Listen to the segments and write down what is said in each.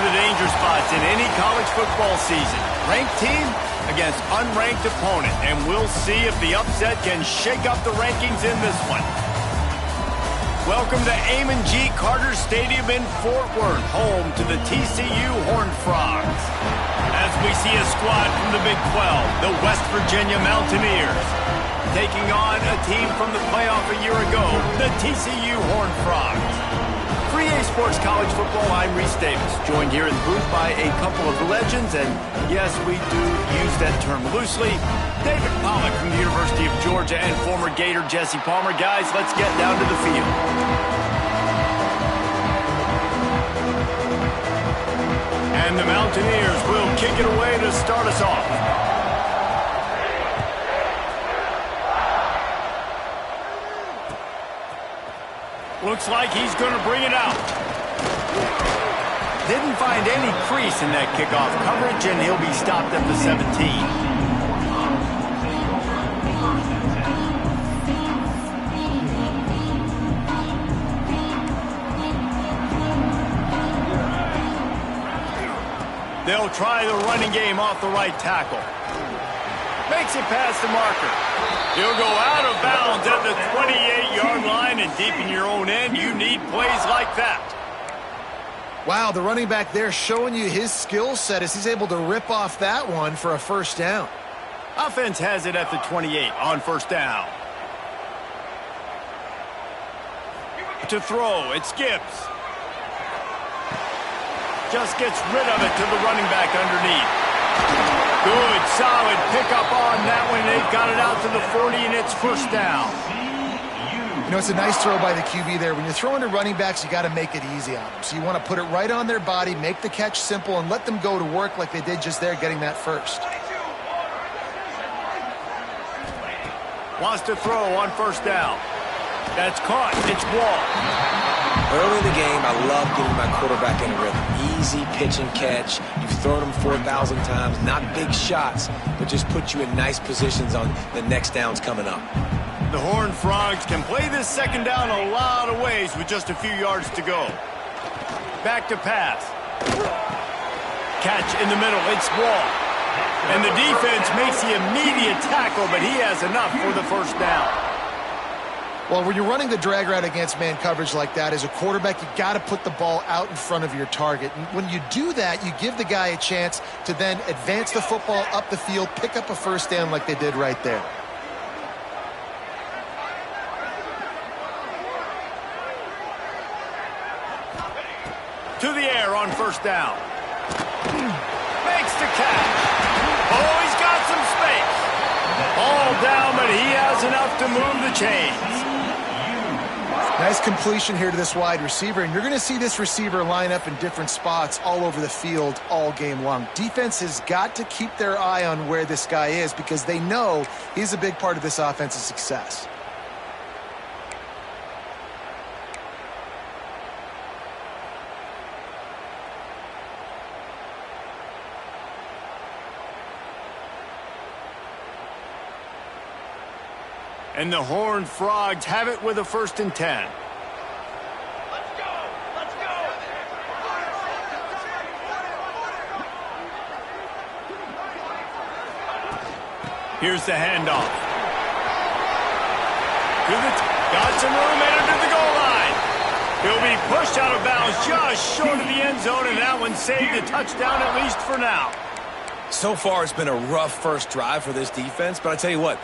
the danger spots in any college football season. Ranked team against unranked opponent, and we'll see if the upset can shake up the rankings in this one. Welcome to Amon G. Carter Stadium in Fort Worth, home to the TCU Horned Frogs. As we see a squad from the Big 12, the West Virginia Mountaineers, taking on a team from the playoff a year ago, the TCU Horned Frogs. For EA Sports College Football, I'm Reese Davis, joined here in the booth by a couple of legends, and yes, we do use that term loosely. David Pollock from the University of Georgia and former Gator Jesse Palmer. Guys, let's get down to the field. And the Mountaineers will kick it away to start us off. Looks like he's going to bring it out. Didn't find any crease in that kickoff coverage, and he'll be stopped at the 17. They'll try the running game off the right tackle. Makes it past the marker. He'll go out of bounds at the 28-yard line, and deep in your own end, you need plays like that. Wow, the running back there showing you his skill set as he's able to rip off that one for a first down. Offense has it at the 28 on first down. To throw, it's Gibbs. Just gets rid of it to the running back underneath. Good, solid pickup on that one. They've got it out to the 40, and it's first down. You know, it's a nice throw by the QB there. When you're throwing to running backs, you got to make it easy on them. So you want to put it right on their body, make the catch simple, and let them go to work like they did just there, getting that first. Wants to throw on first down. That's caught. It's Wall. Early in the game, I love getting my quarterback in a rhythm. Easy pitch and catch. You've thrown them 4,000 times. Not big shots, but just put you in nice positions on the next downs coming up. The Horned Frogs can play this second down a lot of ways with just a few yards to go. Back to pass. Catch in the middle. It's Wall. And the defense makes the immediate tackle, but he has enough for the first down. Well, when you're running the drag route against man coverage like that, as a quarterback, you got to put the ball out in front of your target. And when you do that, you give the guy a chance to then advance the football up the field, pick up a first down like they did right there. To the air on first down. Makes the catch. Oh, he's got some space. All down, but he has enough to move the chains. Nice completion here to this wide receiver, and you're going to see this receiver line up in different spots all over the field all game long. Defense has got to keep their eye on where this guy is because they know he's a big part of this offense's success. And the Horned Frogs have it with a 1st and 10. Let's go! Let's go! Here's the handoff. Got some room headed to the goal line. He'll be pushed out of bounds just short of the end zone, and that one saved a touchdown at least for now. So far, it's been a rough first drive for this defense, but I tell you what,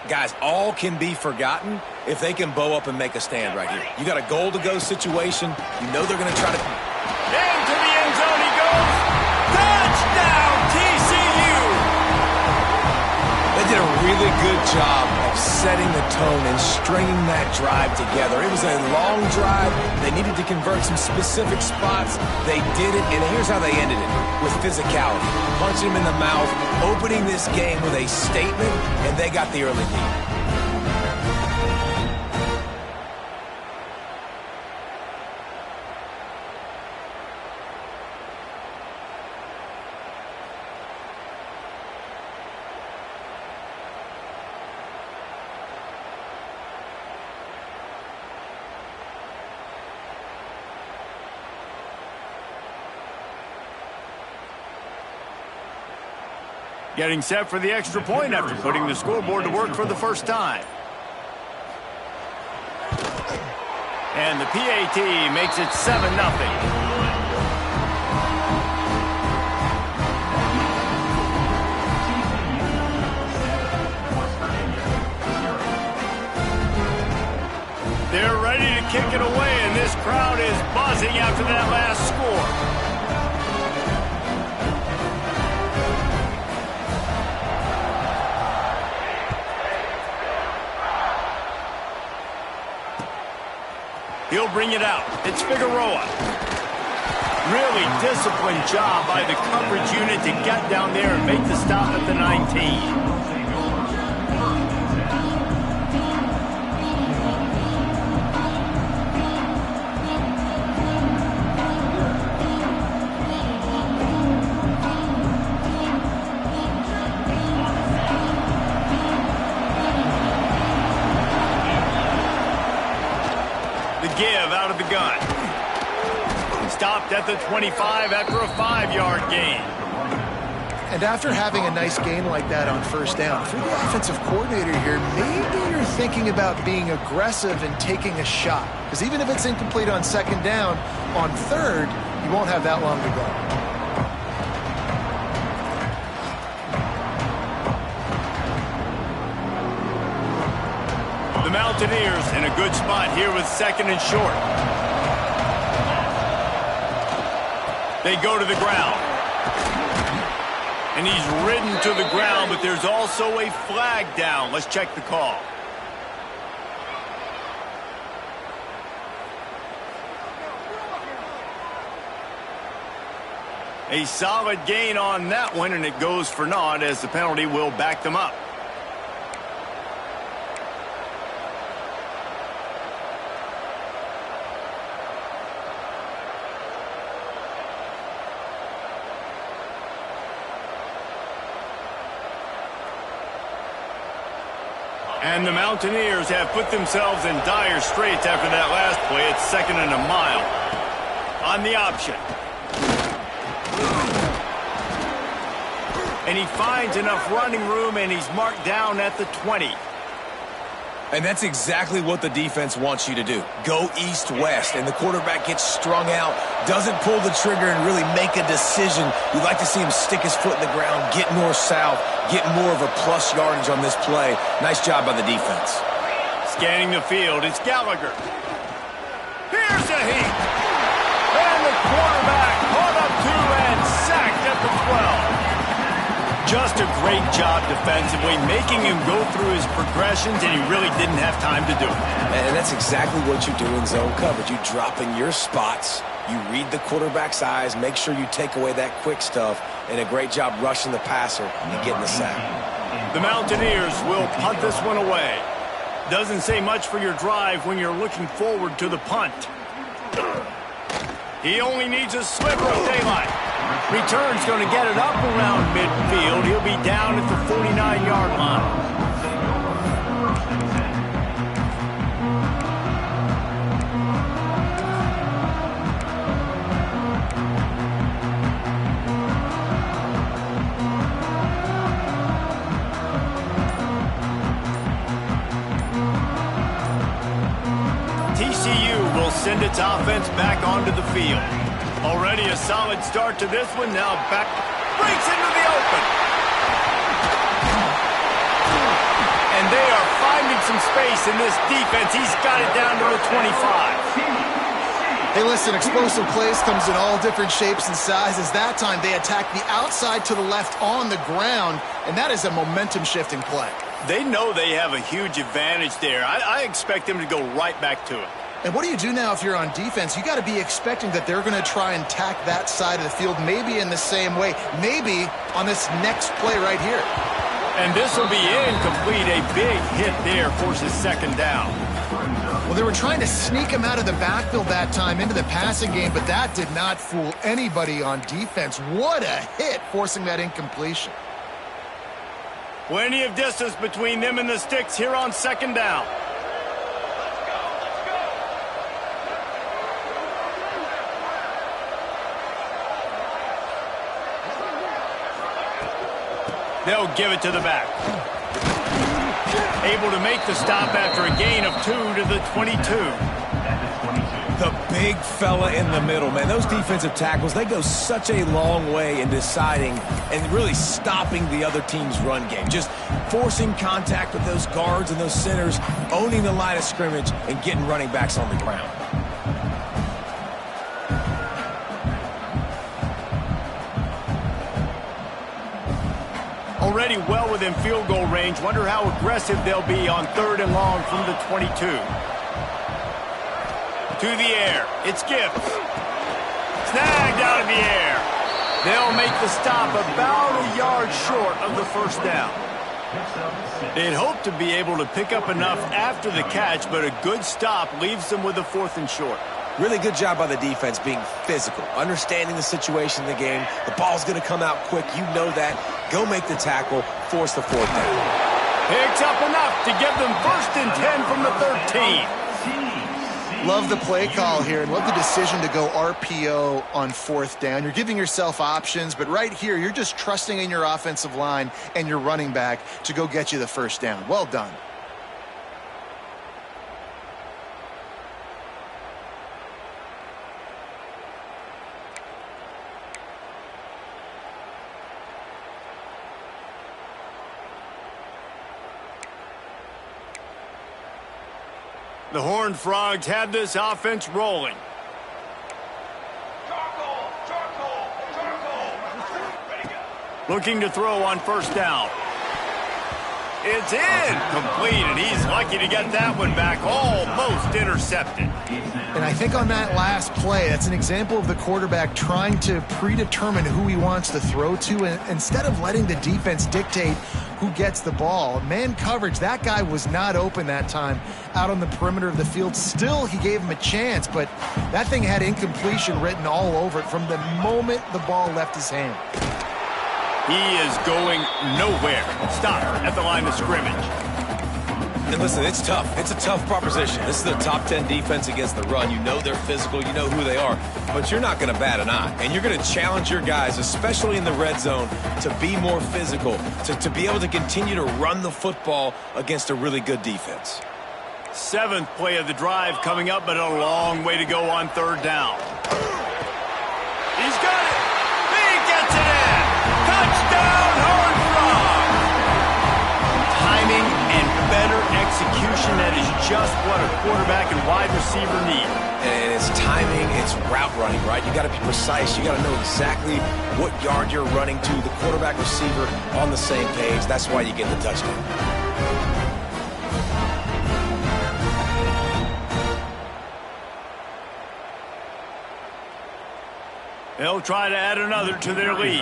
guys, all can be forgotten if they can bow up and make a stand right here. You got a goal-to-go situation. You know they're going to try to... Into the end zone he goes. Touchdown, TCU! They did a really good job of setting the tone and stringing that drive together. It was a long drive. They needed to convert some specific spots. They did it, and here's how they ended it, with physicality. Punching him in the mouth, opening this game with a statement, and they got the early lead. Getting set for the extra point after putting the scoreboard to work for the first time. And the PAT makes it 7-0. They're ready to kick it away, and this crowd is buzzing after that last score. He'll bring it out. It's Figueroa. Really disciplined job by the coverage unit to get down there and make the stop at the 19. Give out of the gun. Stopped at the 25 after a 5-yard gain. And after having a nice gain like that on first down, if you're the offensive coordinator here, maybe you're thinking about being aggressive and taking a shot. Because even if it's incomplete on second down, on third, you won't have that long to go. The Mountaineers in a good spot here with second and short. They go to the ground. And he's ridden to the ground, but there's also a flag down. Let's check the call. A solid gain on that one, and it goes for naught as the penalty will back them up. And the Mountaineers have put themselves in dire straits after that last play. It's 2nd and a mile. On the option. And he finds enough running room, and he's marked down at the 20. And that's exactly what the defense wants you to do. Go east-west, and the quarterback gets strung out, doesn't pull the trigger and really make a decision. We'd like to see him stick his foot in the ground, get north-south, get more of a plus yardage on this play. Nice job by the defense. Scanning the field, it's Gallagher. Here's a heat. And the quarterback caught up to and sacked at the 12. Just a great job defensively, making him go through his progressions, and he really didn't have time to do it. And that's exactly what you do in zone coverage. You drop in your spots, you read the quarterback's eyes, make sure you take away that quick stuff, and a great job rushing the passer and getting the sack. The Mountaineers will punt this one away. Doesn't say much for your drive when you're looking forward to the punt. He only needs a sliver of daylight. Return's going to get it up around midfield. He'll be down at the 49-yard line. TCU will send its offense back onto the field. Already a solid start to this one. Now back, breaks into the open. And they are finding some space in this defense. He's got it down to the 25. Hey, listen, explosive plays comes in all different shapes and sizes. That time they attack the outside to the left on the ground, and that is a momentum-shifting play. They know they have a huge advantage there. I expect them to go right back to it. And what do you do now if you're on defense? You got to be expecting that they're going to try and tack that side of the field, maybe in the same way, maybe on this next play right here. And this will be incomplete. A big hit there forces second down. Well, they were trying to sneak him out of the backfield that time into the passing game, but that did not fool anybody on defense. What a hit, forcing that incompletion. Plenty of distance between them and the sticks here on second down. They'll give it to the back. Able to make the stop after a gain of 2 to the 22. The big fella in the middle, man. Those defensive tackles, they go such a long way in deciding and really stopping the other team's run game. Just forcing contact with those guards and those centers, owning the line of scrimmage, and getting running backs on the ground. Already well within field goal range. Wonder how aggressive they'll be on 3rd and long from the 22. To the air. It's Gibbs. Snagged out of the air. They'll make the stop about a yard short of the first down. They'd hope to be able to pick up enough after the catch, but a good stop leaves them with a 4th and short. Really good job by the defense being physical, understanding the situation in the game. The ball's going to come out quick. You know that. Go make the tackle, force the 4th down. Picks up enough to give them 1st and 10 from the 13. Love the play call here and love the decision to go RPO on 4th down. You're giving yourself options, but right here, you're just trusting in your offensive line and your running back to go get you the 1st down. Well done. The Horned Frogs have this offense rolling. Charcoal! Charcoal! Charcoal! Ready to go. Looking to throw on 1st down. It's in. Complete, and he's lucky to get that one back. Almost intercepted. And I think on that last play, that's an example of the quarterback trying to predetermine who he wants to throw to, and instead of letting the defense dictate who gets the ball. Man coverage, that guy was not open that time out on the perimeter of the field. Still, he gave him a chance, but that thing had incompletion written all over it from the moment the ball left his hand. He is going nowhere. Stop at the line of scrimmage. And listen, it's tough. It's a tough proposition. This is the top 10 defense against the run. You know they're physical. You know who they are. But you're not going to bat an eye. And you're going to challenge your guys, especially in the red zone, to be more physical, to be able to continue to run the football against a really good defense. 7th play of the drive coming up, but a long way to go on 3rd down. He's got it. He gets it in. Touchdown, Horned Frogs. Timing and better execution. That is just what a quarterback and wide receiver need. And it's timing, it's route running, right? You got to be precise. You got to know exactly what yard you're running to. The quarterback, receiver on the same page. That's why you get the touchdown. They'll try to add another to their lead.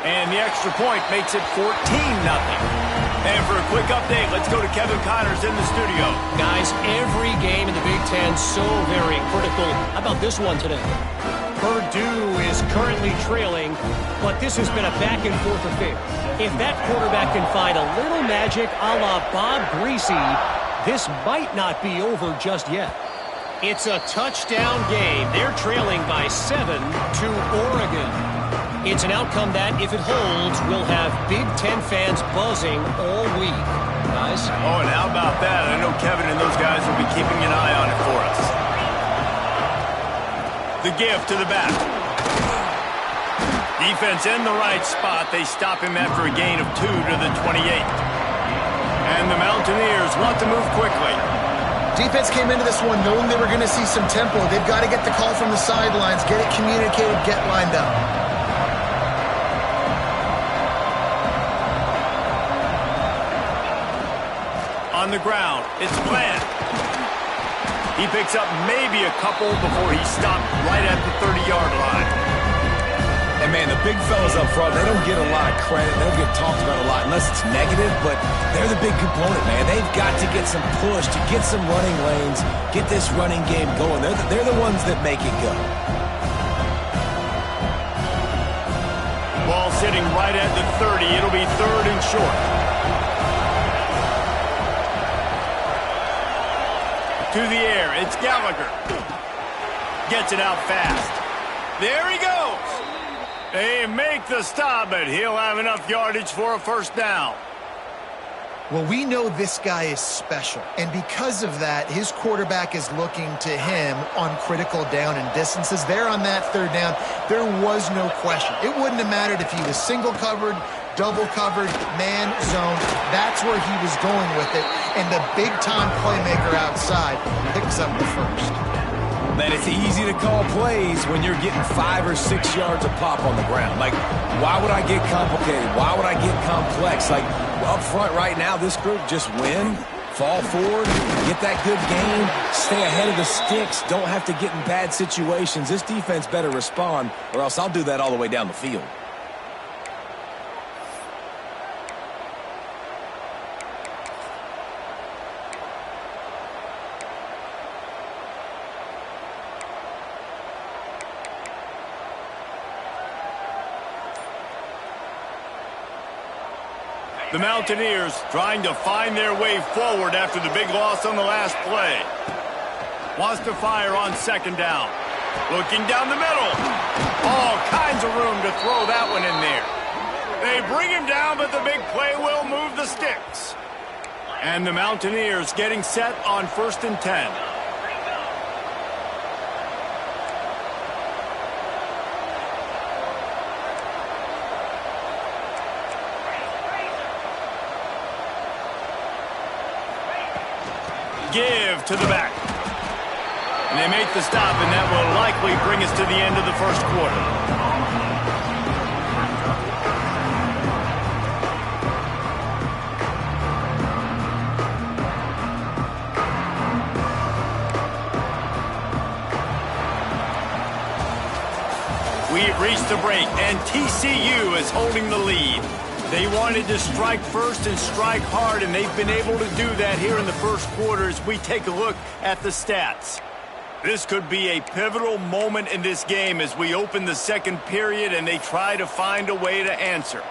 And the extra point makes it 14-0. And for a quick update, let's go to Kevin Connors in the studio. Guys, every game in the Big Ten so very critical. How about this one today? Purdue is currently trailing, but this has been a back-and-forth affair. If that quarterback can find a little magic a la Bob Greasy, this might not be over just yet. It's a touchdown game. They're trailing by 7 to Oregon. It's an outcome that, if it holds, will have Big Ten fans buzzing all week. Guys? Oh, and how about that? I know Kevin and those guys will be keeping an eye on it for us. The give to the back. Defense in the right spot. They stop him after a gain of 2 to the 28. And the Mountaineers want to move quickly. Defense came into this one knowing they were going to see some tempo. They've got to get the call from the sidelines, get it communicated, get lined up. On the ground, it's Bland. He picks up maybe a couple before he stopped right at the 30-yard line. And, man, the big fellas up front, they don't get a lot of credit. They don't get talked about a lot unless it's negative, but they're the big component, man. They've got to get some push, to get some running lanes, get this running game going. They're the ones that make it go. Ball sitting right at the 30. It'll be 3rd and short. To the air, it's Gallagher. Gets it out fast. There he goes. They make the stop, but he'll have enough yardage for a first down. Well, we know this guy is special, and because of that, his quarterback is looking to him on critical down and distances. There on that third down, there was no question. It wouldn't have mattered if he was single covered, double covered, man zone. That's where he was going with it, and the big-time playmaker outside picks up the first. Man, it's easy to call plays when you're getting 5 or 6 yards of pop on the ground. Like, why would I get complicated? Why would I get complex? Like, up front right now, this group just win, fall forward, get that good game, stay ahead of the sticks, don't have to get in bad situations. This defense better respond, or else I'll do that all the way down the field. The Mountaineers trying to find their way forward after the big loss on the last play. Wants to fire on second down. Looking down the middle. All kinds of room to throw that one in there. They bring him down, but the big play will move the sticks. And the Mountaineers getting set on 1st and 10. Give to the back. And they make the stop, and that will likely bring us to the end of the first quarter. We've reached the break, and TCU is holding the lead. They wanted to strike first and strike hard, and they've been able to do that here in the first quarter as we take a look at the stats. This could be a pivotal moment in this game as we open the second period and they try to find a way to answer.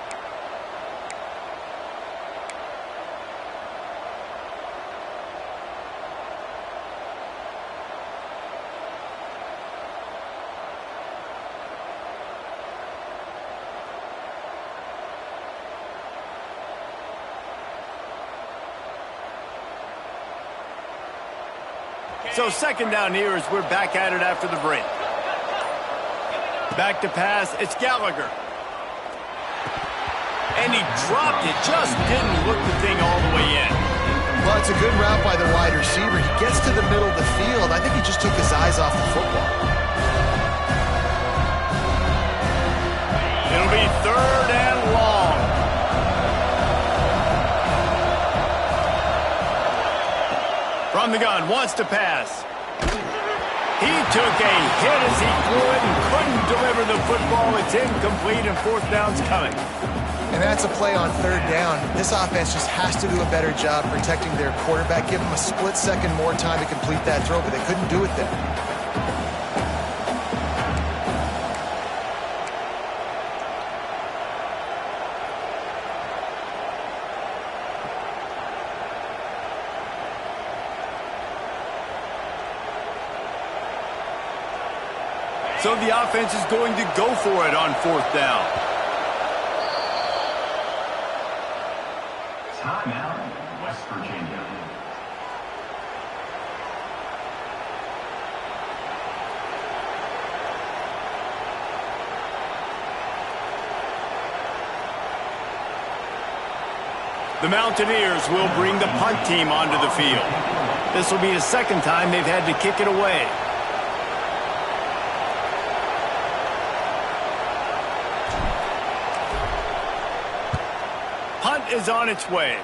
So second down here as we're back at it after the break. Back to pass, it's Gallagher. And he dropped it, just didn't look the thing all the way in. Well, it's a good route by the wide receiver. He gets to the middle of the field. I think he just took his eyes off the football. It'll be 3rd and long. From the gun, wants to pass. He took a hit as he threw it and couldn't deliver the football. It's incomplete and 4th down's coming. And that's a play on 3rd down. This offense just has to do a better job protecting their quarterback. Give him a split second more time to complete that throw, but they couldn't do it there. So the offense is going to go for it on 4th down. Timeout, West Virginia. The Mountaineers will bring the punt team onto the field. This will be the 2nd time they've had to kick it away. Punt is on its way.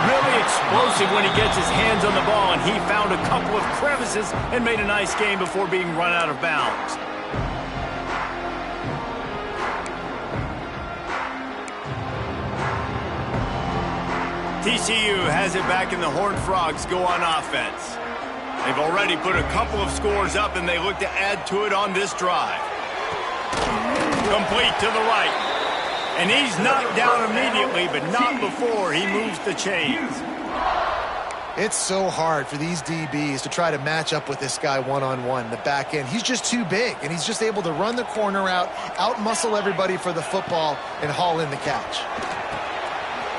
Really explosive when he gets his hands on the ball, and he found a couple of crevices and made a nice game before being run out of bounds. TCU has it back, and the Horned Frogs go on offense. They've already put a couple of scores up, and they look to add to it on this drive. Complete to the right. And he's knocked down immediately, but not before he moves the chains. It's so hard for these DBs to try to match up with this guy one-on-one, the back end. He's just too big, and he's just able to run the corner out, out-muscle everybody for the football, and haul in the catch.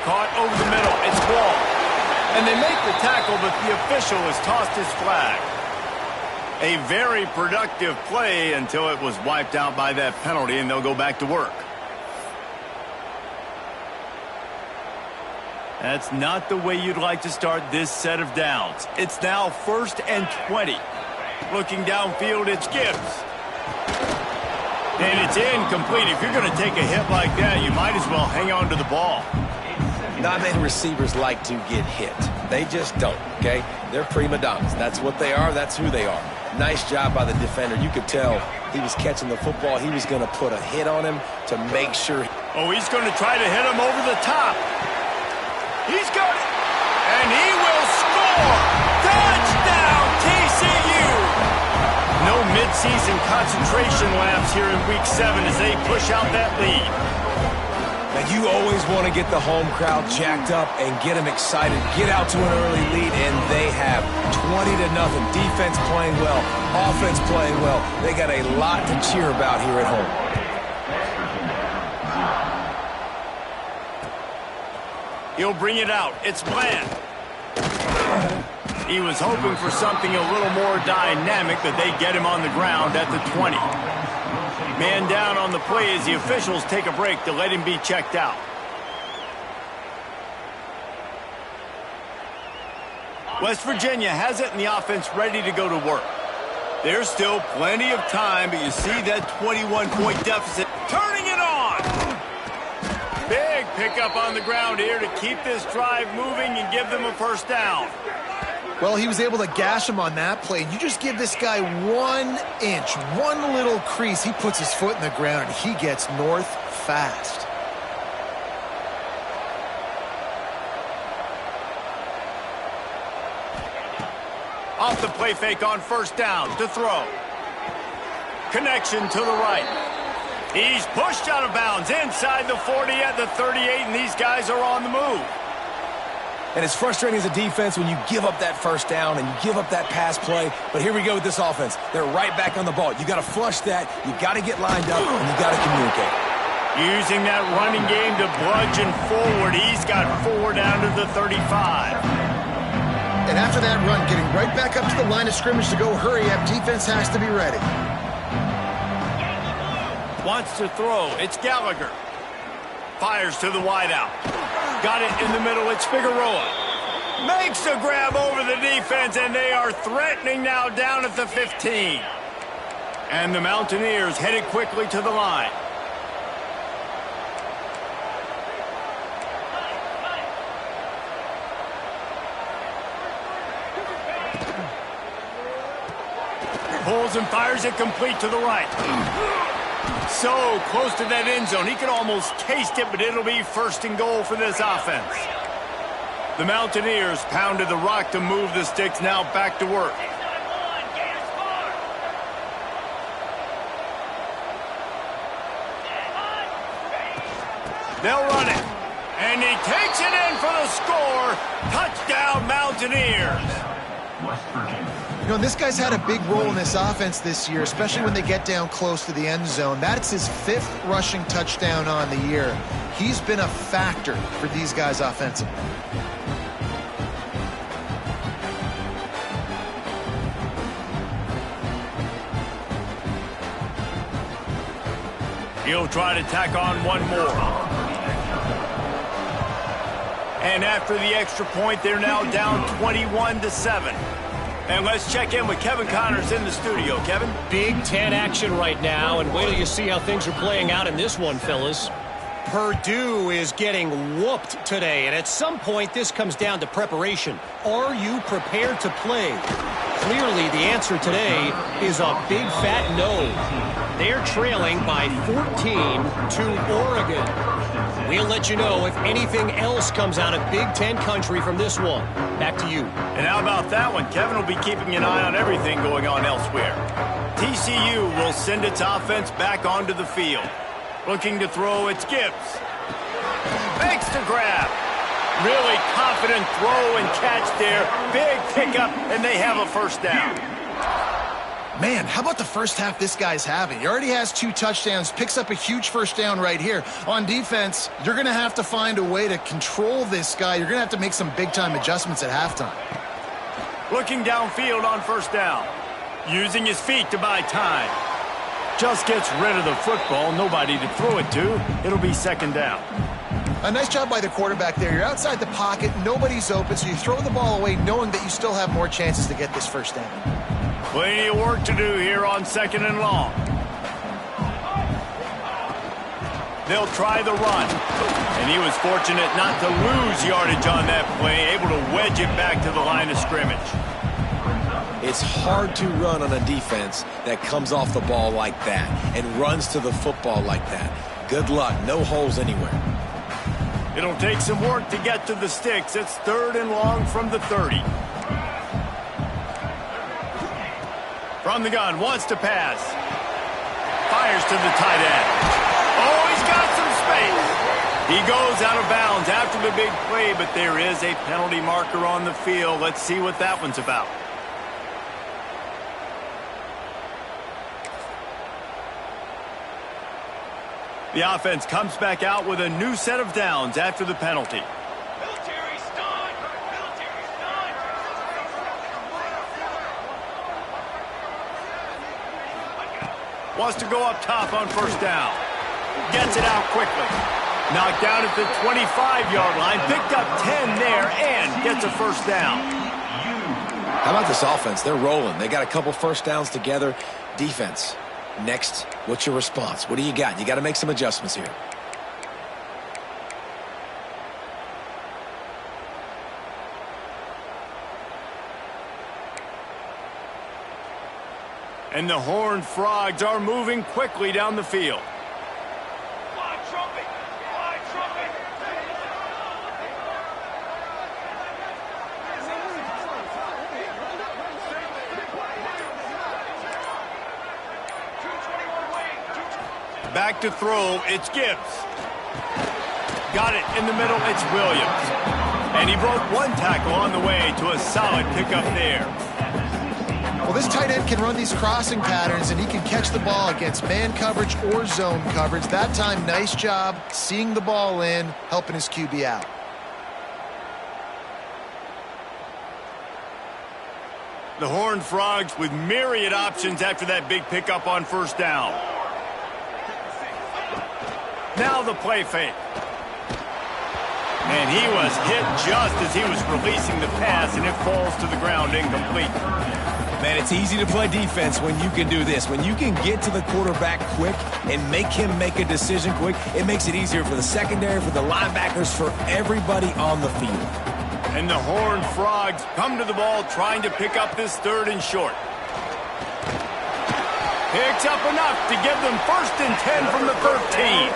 Caught over the middle. It's ball. And they make the tackle, but the official has tossed his flag. A very productive play until it was wiped out by that penalty, and they'll go back to work. That's not the way you'd like to start this set of downs. It's now 1st and 20. Looking downfield, it's Gibbs. And it's incomplete. If you're going to take a hit like that, you might as well hang on to the ball. Not many receivers like to get hit. They just don't, okay? They're prima donnas. That's what they are. That's who they are. Nice job by the defender. You could tell he was catching the football. He was going to put a hit on him to make sure. Oh, he's going to try to hit him over the top. He's got it. And he will score. Touchdown, TCU. No midseason concentration laps here in Week 7 as they push out that lead. Now, you always want to get the home crowd jacked up and get them excited. Get out to an early lead, and they have 20-0. Defense playing well. Offense playing well. They got a lot to cheer about here at home. He'll bring it out. It's Bland. He was hoping for something a little more dynamic, but they get him on the ground at the 20. Man down on the play as the officials take a break to let him be checked out. West Virginia has it and the offense ready to go to work. There's still plenty of time, but you see that 21-point deficit turning it on. Big pickup on the ground here to keep this drive moving and give them a first down. Well, he was able to gash him on that play. You just give this guy 1 inch, one little crease. He puts his foot in the ground, and he gets north fast. Off the play fake on first down to throw. Connection to the right. He's pushed out of bounds inside the 40 at the 38, and these guys are on the move. And it's frustrating as a defense when you give up that first down and you give up that pass play. But here we go with this offense. They're right back on the ball. You got to flush that. You got to get lined up, and you got to communicate. Using that running game to bludgeon forward. He's got 4 down to the 35. And after that run, getting right back up to the line of scrimmage to go hurry up, defense has to be ready. Wants to throw. It's Gallagher. Fires to the wideout. Got it in the middle. It's Figueroa. Makes a grab over the defense, and they are threatening now down at the 15. And the Mountaineers headed quickly to the line. Pulls and fires it complete to the right. So close to that end zone. He could almost taste it, but it'll be 1st and goal for this offense. The Mountaineers pounded the rock to move the sticks. Now back to work. They'll run it. And he takes it in for the score. Touchdown, Mountaineers. You know, this guy's had a big role in this offense this year, especially when they get down close to the end zone. That's his 5th rushing touchdown on the year. He's been a factor for these guys offensively. He'll try to tack on one more. And after the extra point, they're now down 21-7. And let's check in with Kevin Connors in the studio. Kevin? Big Ten action right now, and wait till you see how things are playing out in this one, fellas. Purdue is getting whooped today, and at some point this comes down to preparation. Are you prepared to play? Clearly the answer today is a big fat no. They're trailing by 14 to Oregon. We'll let you know if anything else comes out of Big Ten country from this one. Back to you. And how about that one? Kevin will be keeping an eye on everything going on elsewhere. TCU will send its offense back onto the field. Looking to throw, it's Gibbs. Makes the grab. Really confident throw and catch there. Big pickup, and they have a first down. Man, how about the first half this guy's having? He already has 2 touchdowns, picks up a huge first down right here. On defense, you're going to have to find a way to control this guy. You're going to have to make some big-time adjustments at halftime. Looking downfield on first down. Using his feet to buy time. Just gets rid of the football. Nobody to throw it to. It'll be second down. A nice job by the quarterback there. You're outside the pocket. Nobody's open, so you throw the ball away knowing that you still have more chances to get this first down. Plenty of work to do here on second and long. They'll try the run. And he was fortunate not to lose yardage on that play, able to wedge it back to the line of scrimmage. It's hard to run on a defense that comes off the ball like that and runs to the football like that. Good luck. No holes anywhere. It'll take some work to get to the sticks. It's third and long from the 30. From the gun, wants to pass. Fires to the tight end. Oh, he's got some space. He goes out of bounds after the big play, but there is a penalty marker on the field. Let's see what that one's about. The offense comes back out with a new set of downs after the penalty. Wants to go up top on first down. Gets it out quickly. Knocked down at the 25-yard line. Picked up 10 there and gets a first down. How about this offense? They're rolling. They got a couple first downs together. Defense. Next, what's your response? What do you got? You got to make some adjustments here. And the Horned Frogs are moving quickly down the field. Fly trumpet! Fly trumpet! Back to throw, it's Gibbs. Got it in the middle, it's Williams. And he broke one tackle on the way to a solid pickup there. Well, this tight end can run these crossing patterns, and he can catch the ball against man coverage or zone coverage. That time, nice job seeing the ball in, helping his QB out. The Horned Frogs with myriad options after that big pickup on first down. Now the play fake. And he was hit just as he was releasing the pass, and it falls to the ground incomplete. Man, it's easy to play defense when you can do this. When you can get to the quarterback quick and make him make a decision quick, it makes it easier for the secondary, for the linebackers, for everybody on the field. And the Horned Frogs come to the ball trying to pick up this third and short. Picks up enough to give them first and 10 from the 13.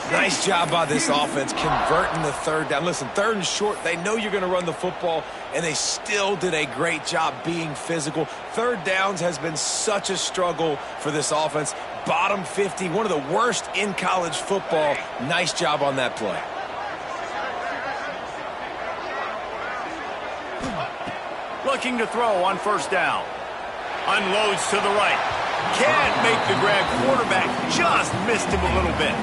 Nice job by this offense converting the third down. Listen, third and short, they know you're going to run the football, and they still did a great job being physical. Third downs has been such a struggle for this offense. Bottom 50, one of the worst in college football. Nice job on that play. Looking to throw on first down. Unloads to the right. Can't make the grab. Quarterback just missed him a little bit.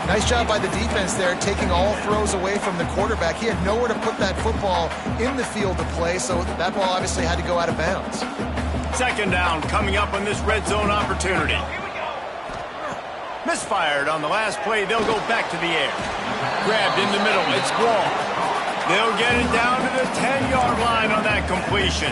Nice job by the defense there, taking all throws away from the quarterback. He had nowhere to put that football in the field to play, so that ball obviously had to go out of bounds. Second down coming up on this red zone opportunity. Misfired on the last play. They'll go back to the air. Grabbed in the middle. It's Wall. They'll get it down to the 10-yard line on that completion.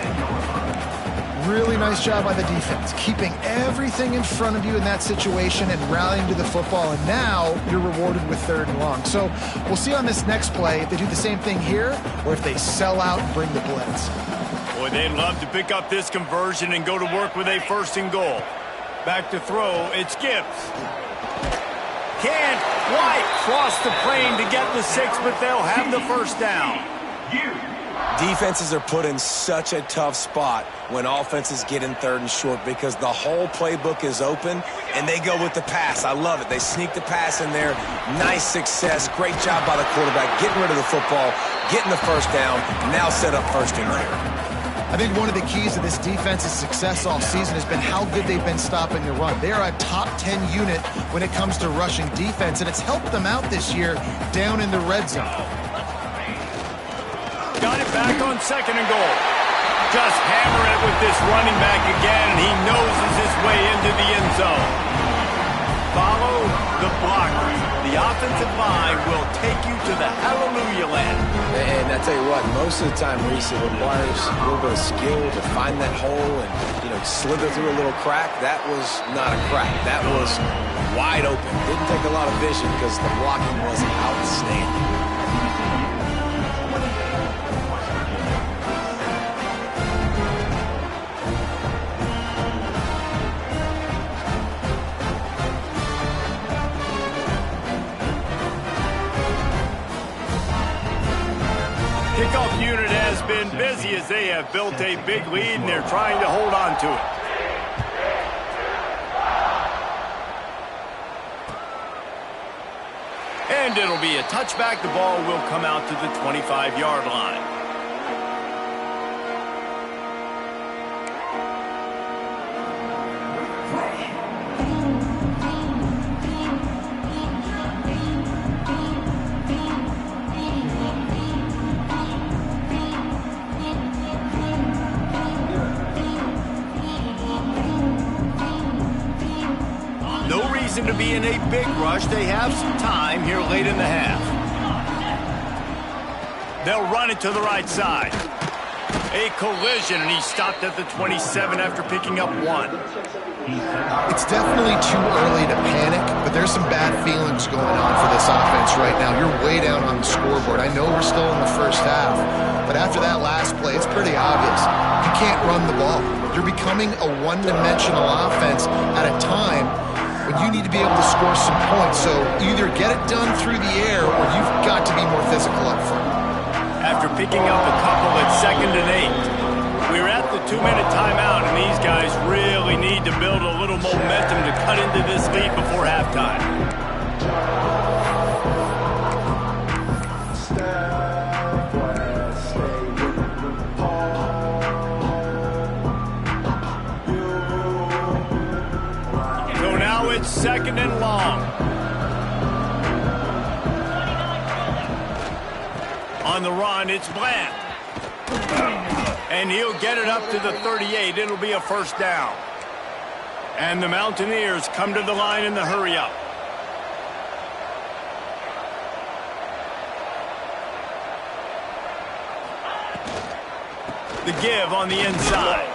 Really nice job by the defense, keeping everything in front of you in that situation and rallying to the football, and now you're rewarded with third and long. So we'll see on this next play if they do the same thing here or if they sell out and bring the blitz. Boy, they'd love to pick up this conversion and go to work with a first and goal. Back to throw, it's Gibbs. Can't quite cross the plane to get the 6, but they'll have the first down. Defenses are put in such a tough spot when offenses get in 3rd and short because the whole playbook is open, and they go with the pass. I love it. They sneak the pass in there. Nice success. Great job by the quarterback getting rid of the football, getting the first down, now set up 1st and 3rd. I think one of the keys to this defense's success all season has been how good they've been stopping the run. They are a top 10 unit when it comes to rushing defense, and it's helped them out this year down in the red zone. Got it back on 2nd and goal. Just hammer it with this running back again, and he noses his way into the end zone. Follow the blockers. The offensive line will take you to the hallelujah land. And I tell you what, most of the time, Reese, it requires a little bit of skill to find that hole and, slither through a little crack. That was not a crack. That was wide open. Didn't take a lot of vision because the blocking was outstanding. Kickoff unit has been busy as they have built a big lead, and they're trying to hold on to it. And it'll be a touchback. The ball will come out to the 25-yard line. To be in a big rush. They have some time here late in the half. They'll run it to the right side. A collision, and he stopped at the 27 after picking up 1. It's definitely too early to panic, but there's some bad feelings going on for this offense right now. You're way down on the scoreboard. I know we're still in the first half, but after that last play, it's pretty obvious. You can't run the ball. You're becoming a one-dimensional offense at a time when you need to be able to score some points. So either get it done through the air or you've got to be more physical up front. After picking up a couple at 2nd and 8, we're at the 2-minute timeout, and these guys really need to build a little momentum to cut into this lead before halftime. It's 2nd and long. On the run, it's Bland. And he'll get it up to the 38. It'll be a 1st down. And the Mountaineers come to the line in the hurry-up. The give on the inside.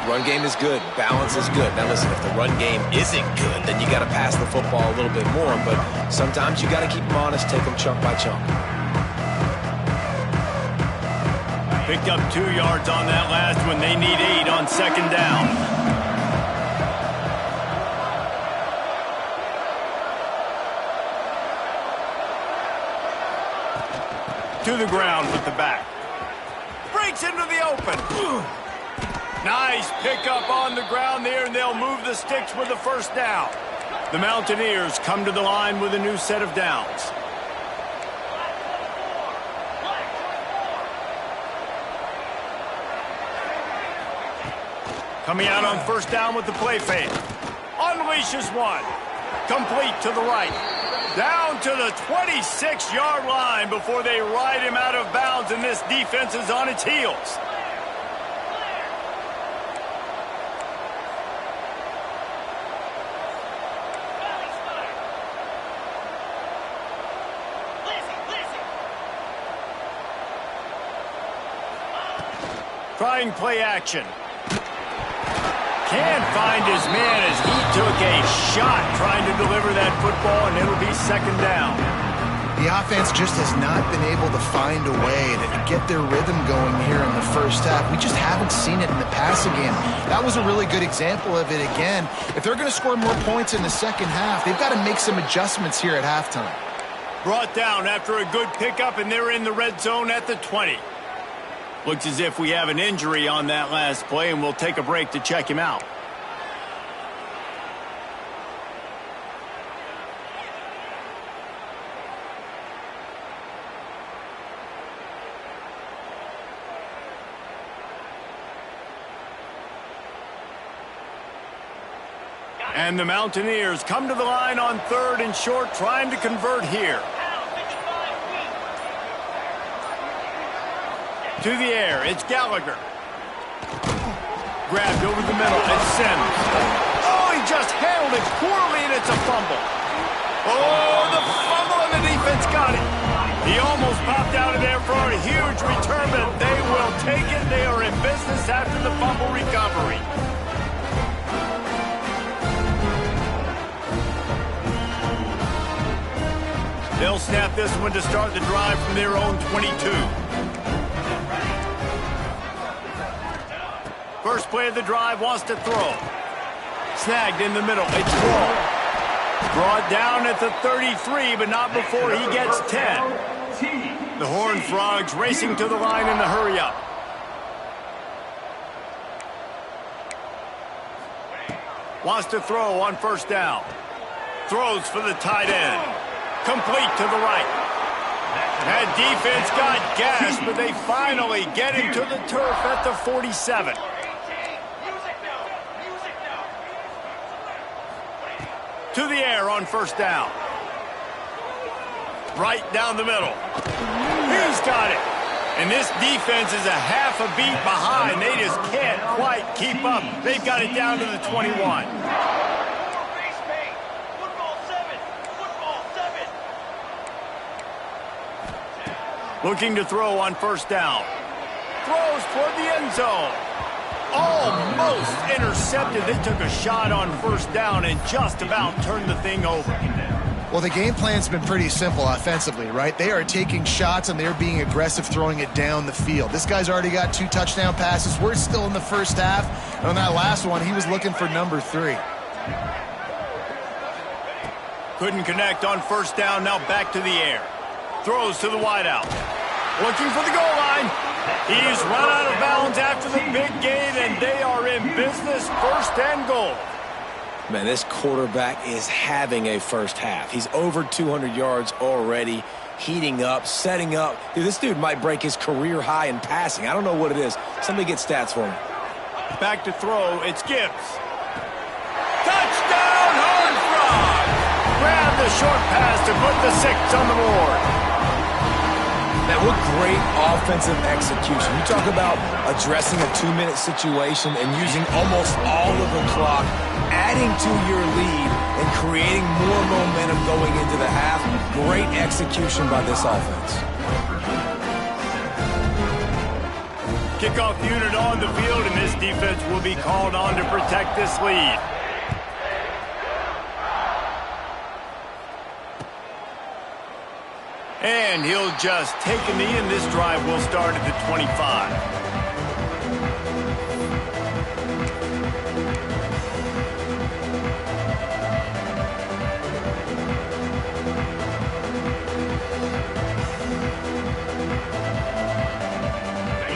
Run game is good. Balance is good. Now listen, if the run game isn't good, then you got to pass the football a little bit more. But sometimes you got to keep them honest, take them chunk by chunk. Picked up 2 yards on that last one. They need 8 on 2nd down. To the ground with the back. Breaks into the open. Nice pickup on the ground there, and they'll move the sticks with the 1st down. The Mountaineers come to the line with a new set of downs. Coming out on 1st down with the play fake. Unleashes one. Complete to the right. Down to the 26-yard line before they ride him out of bounds, and this defense is on its heels. Trying play action. Can't find his man as he took a shot trying to deliver that football, and it'll be 2nd down. The offense just has not been able to find a way to get their rhythm going here in the first half. We just haven't seen it in the passing game. That was a really good example of it again. If they're going to score more points in the second half, they've got to make some adjustments here at halftime. Brought down after a good pickup, and they're in the red zone at the 20. Looks as if we have an injury on that last play, and we'll take a break to check him out. And the Mountaineers come to the line on 3rd and short, trying to convert here. To the air, it's Gallagher. Grabbed over the middle, it's Sims. Oh, he just handled it poorly, and it's a fumble. Oh, the fumble, and the defense got it. He almost popped out of there for a huge return, but they will take it. They are in business after the fumble recovery. They'll snap this one to start the drive from their own 22. First play of the drive, wants to throw. Snagged in the middle, it's Wall. Brought down at the 33, but not before he gets 10. The Horned Frogs racing to the line in the hurry-up. Wants to throw on first down. Throws for the tight end. Complete to the right. That defense got gashed, but they finally get him to the turf at the 47. To the air on first down. Right down the middle. He's got it. And this defense is a half a beat behind. They just can't quite keep up. They've got it down to the 21. Looking to throw on first down. Throws toward the end zone. Almost intercepted. They took a shot on first down and just about turned the thing over. Well, the game plan's been pretty simple offensively, right? They are taking shots and they're being aggressive, throwing it down the field. This guy's already got 2 touchdown passes. We're still in the first half. And on that last one, he was looking for number 3. Couldn't connect on first down. Now back to the air. Throws to the wideout. Looking for the goal line. He's run out of bounds after the big gain, and they are in business, 1st and goal. Man, this quarterback is having a first half. He's over 200 yards already, heating up, setting up. Dude, this dude might break his career high in passing. I don't know what it is. Somebody get stats for me. Back to throw, it's Gibbs. Touchdown, Horned Frogs! Grab the short pass to put the 6 on the board. Man, what great offensive execution. You talk about addressing a 2-minute situation and using almost all of the clock, adding to your lead and creating more momentum going into the half. Great execution by this offense. Kickoff unit on the field, and this defense will be called on to protect this lead. And he'll just take a knee, and this drive will start at the 25.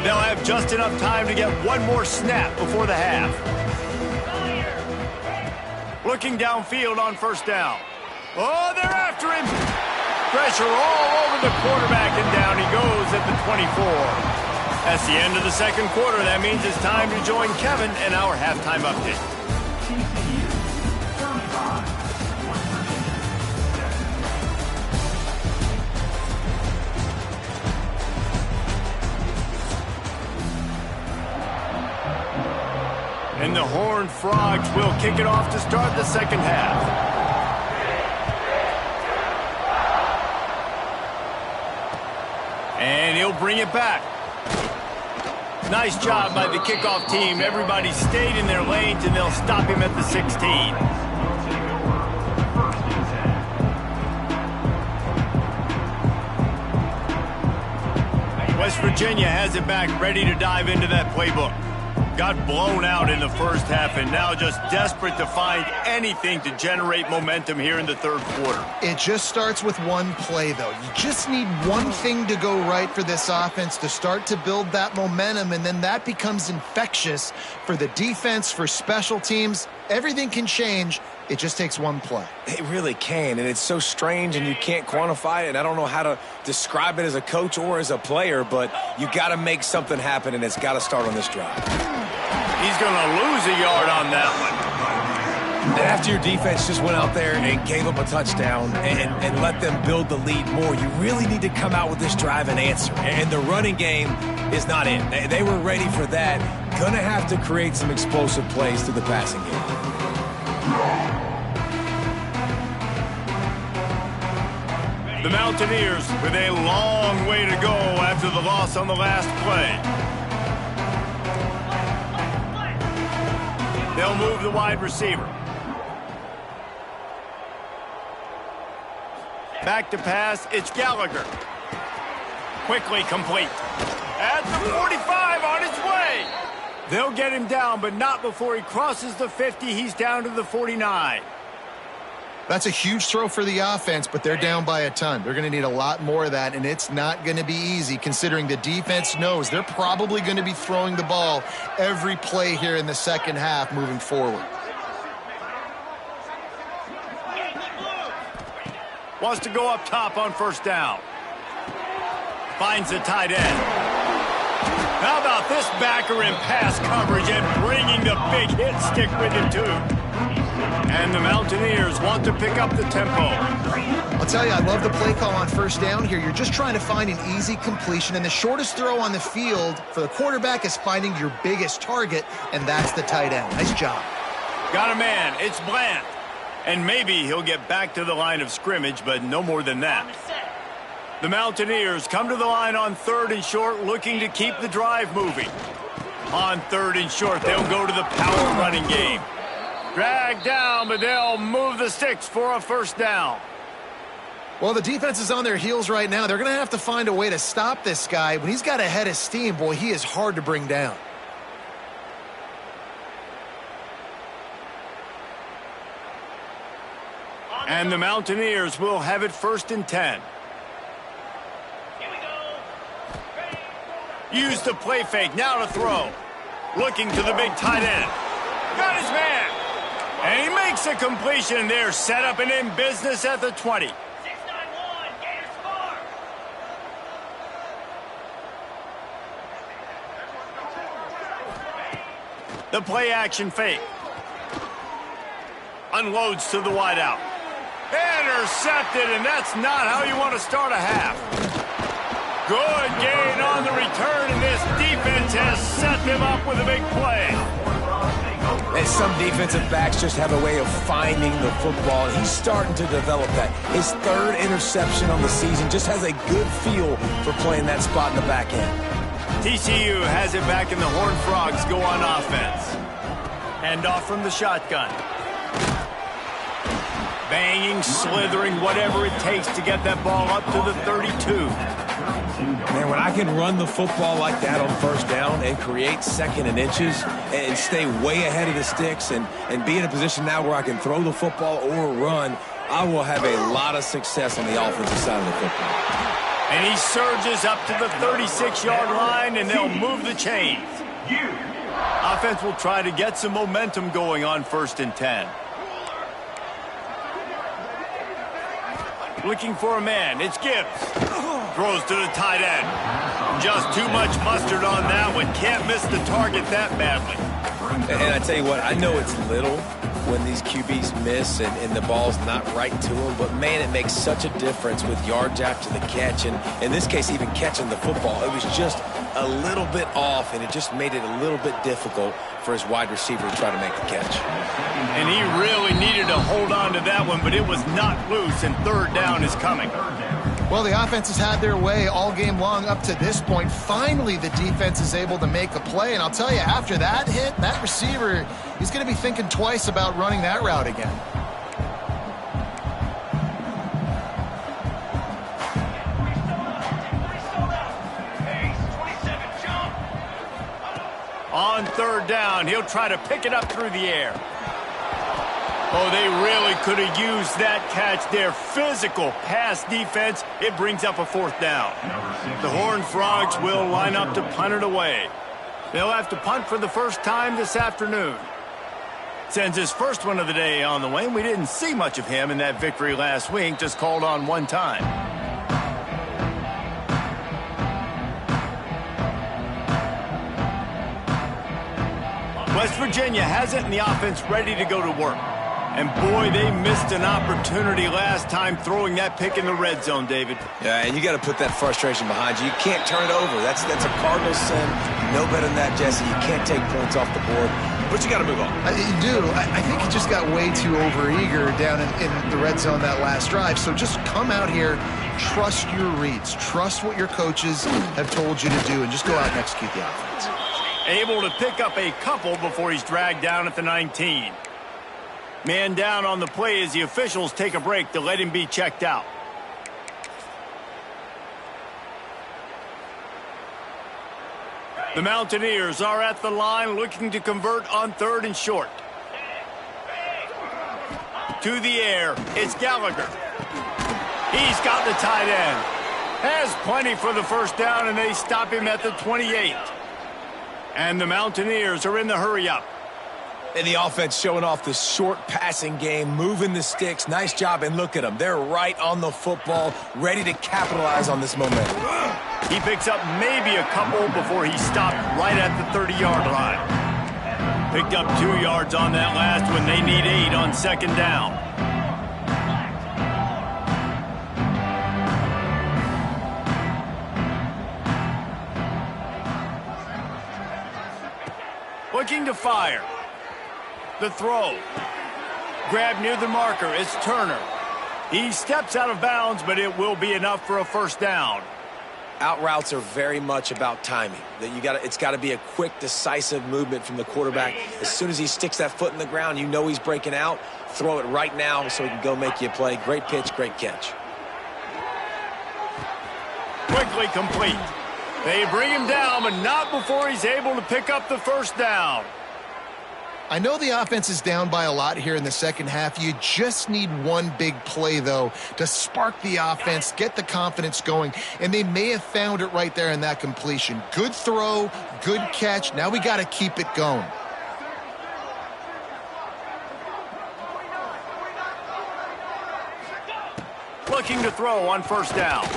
They'll have just enough time to get one more snap before the half. Looking downfield on first down. Oh, they're after him. Pressure all over the quarterback, and down he goes at the 24. That's the end of the second quarter. That means it's time to join Kevin in our halftime update. And the Horned Frogs will kick it off to start the second half. And he'll bring it back. Nice job by the kickoff team. Everybody stayed in their lanes, and they'll stop him at the 16. West Virginia has it back, ready to dive into that playbook. got blown out in the first half and now just desperate to find anything to generate momentum here in the third quarter. It just starts with one play, though. You just need one thing to go right for this offense to start to build that momentum, and then that becomes infectious for the defense, for special teams. Everything can change. It just takes one play. It really can, and it's so strange, and you can't quantify it, and I don't know how to describe it as a coach or as a player, but you got to make something happen, and it's got to start on this drive. He's going to lose a yard on that one. And after your defense just went out there and gave up a touchdown and let them build the lead more, you really need to come out with this drive and answer. And the running game is not in. They were ready for that. Going to have to create some explosive plays through the passing game. The Mountaineers with a long way to go after the loss on the last play. They'll move the wide receiver. Back to pass, it's Gallagher. Quickly complete. At the 45 on his way. They'll get him down, but not before he crosses the 50. He's down to the 49. That's a huge throw for the offense, but they're down by a ton. They're going to need a lot more of that, and it's not going to be easy considering the defense knows they're probably going to be throwing the ball every play here in the second half moving forward. Wants to go up top on first down. Finds the tight end. How about this backer in pass coverage and bringing the big hit stick with him too? And the Mountaineers want to pick up the tempo. I'll tell you, I love the play call on first down here. You're just trying to find an easy completion, and the shortest throw on the field for the quarterback is finding your biggest target, and that's the tight end. Nice job. Got a man. It's Bland. And maybe he'll get back to the line of scrimmage, but no more than that. The Mountaineers come to the line on third and short, looking to keep the drive moving. On third and short, they'll go to the power running game. Drag down, but they'll move the sticks for a first down. Well, the defense is on their heels right now. They're going to have to find a way to stop this guy. When he's got a head of steam, boy, he is hard to bring down. And the Mountaineers will have it 1st and 10. Use the play fake, now to throw. Looking to the big tight end. Got his man. And he makes a completion there, set up and in business at the 20. 6-9-1, Gators score. The play action fake. Unloads to the wideout. Intercepted, and that's not how you want to start a half. Good gain on the return, and this defense has set them up with a big play. And some defensive backs just have a way of finding the football, and he's starting to develop that. His 3rd interception on the season, just has a good feel for playing that spot in the back end. TCU has it back, and the Horned Frogs go on offense. Hand off from the shotgun. Banging, slithering, whatever it takes to get that ball up to the 32. Man, when I can run the football like that on first down and create 2nd and inches and stay way ahead of the sticks and be in a position now where I can throw the football or run, I will have a lot of success on the offensive side of the football. And he surges up to the 36-yard line, and they'll move the chains. Offense will try to get some momentum going on 1st and 10. Looking for a man. It's Gibbs. Throws to the tight end. Just too much mustard on that one. Can't miss the target that badly. And I tell you what, I know it's little when these QBs miss and the ball's not right to them, but man, it makes such a difference with yards after the catch, and in this case, even catching the football. It was just a little bit off, and it just made it a little bit difficult for his wide receiver to try to make the catch. And he really needed to hold on to that one, but it was not loose, and 3rd down is coming. Well, the offense has had their way all game long up to this point. Finally, the defense is able to make a play. And I'll tell you, after that hit, that receiver, he's going to be thinking twice about running that route again. On third down, he'll try to pick it up through the air. Oh, they really could have used that catch there. Physical pass defense. It brings up a fourth down. The Horned Frogs will line up to punt it away. They'll have to punt for the first time this afternoon. Sends his first one of the day on the way. We didn't see much of him in that victory last week, just called on one time. West Virginia has it, and the offense ready to go to work. And, boy, they missed an opportunity last time throwing that pick in the red zone, David. Yeah, and you got to put that frustration behind you. You can't turn it over. That's a Cardinal sin. No better than that, Jesse. You can't take points off the board. But you got to move on. You do. I think he just got way too overeager down in the red zone that last drive. So just come out here, trust your reads, trust what your coaches have told you to do, and just go out and execute the offense. Able to pick up a couple before he's dragged down at the 19. Man down on the play as the officials take a break to let him be checked out. The Mountaineers are at the line looking to convert on third and short. To the air, it's Gallagher. He's got the tight end. Has plenty for the first down, and they stop him at the 28. And the Mountaineers are in the hurry-up. And the offense showing off the short passing game, moving the sticks. Nice job, and look at them. They're right on the football, ready to capitalize on this momentum. He picks up maybe a couple before he stopped right at the 30-yard line. Picked up 2 yards on that last one. They need 8 on second down. Looking to fire. The throw. Grab near the marker. It's Turner. He steps out of bounds, but it will be enough for a first down. Out routes are very much about timing. It's got to be a quick, decisive movement from the quarterback. As soon as he sticks that foot in the ground, you know he's breaking out. Throw it right now so he can go make you a play. Great pitch, great catch. Quickly complete. They bring him down, but not before he's able to pick up the first down. I know the offense is down by a lot here in the second half. You just need one big play, though, to spark the offense, get the confidence going, and they may have found it right there in that completion. Good throw, good catch. Now we got to keep it going. Looking to throw on first down.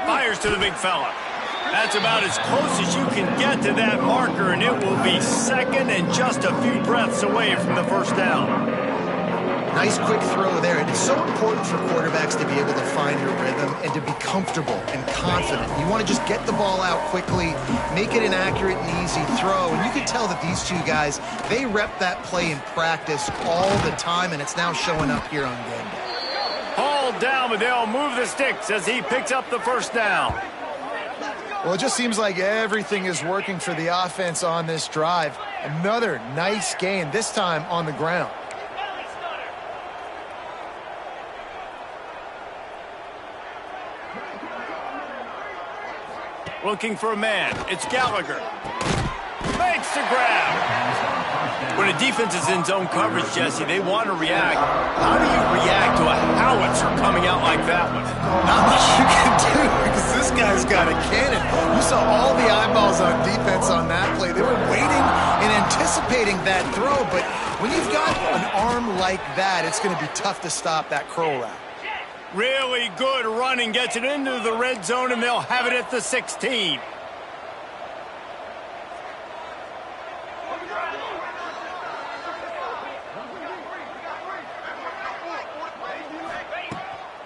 Fires to the big fella. That's about as close as you can get to that marker, and it will be second and just a few breaths away from the first down. Nice quick throw there. It is so important for quarterbacks to be able to find your rhythm and to be comfortable and confident. You want to just get the ball out quickly, make it an accurate and easy throw. And you can tell that these two guys, they rep that play in practice all the time, and it's now showing up here on game day. Hauled down, but they'll move the sticks as he picks up the first down. Well, it just seems like everything is working for the offense on this drive. Another nice gain, this time on the ground. Looking for a man. It's Gallagher. Makes the grab. When a defense is in zone coverage, Jesse, they want to react. How do you react to a howitzer coming out like that one? Not much you can do because this guy's got a cannon. You saw all the eyeballs on defense on that play. They were waiting and anticipating that throw, but when you've got an arm like that, it's going to be tough to stop that curl route. Really good running, gets it into the red zone, and they'll have it at the 16.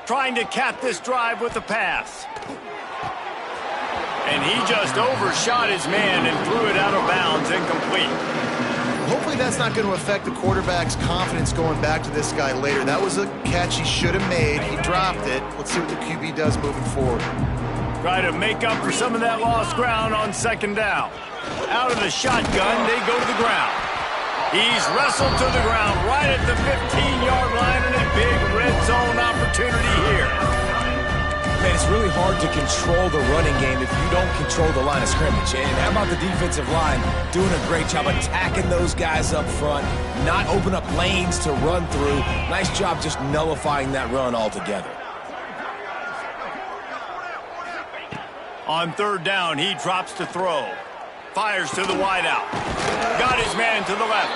Trying to cap this drive with the pass. And he just overshot his man and threw it out of bounds, incomplete. Hopefully that's not going to affect the quarterback's confidence going back to this guy later. That was a catch he should have made. He dropped it. Let's see what the QB does moving forward. Try to make up for some of that lost ground on second down. Out of the shotgun, they go to the ground. He's wrestled to the ground right at the 15-yard line, and a big red zone opportunity here. Man, it's really hard to control the running game if you don't control the line of scrimmage. And how about the defensive line doing a great job attacking those guys up front, not open up lanes to run through. Nice job just nullifying that run altogether. On third down, he drops to throw. Fires to the wideout. Got his man to the left.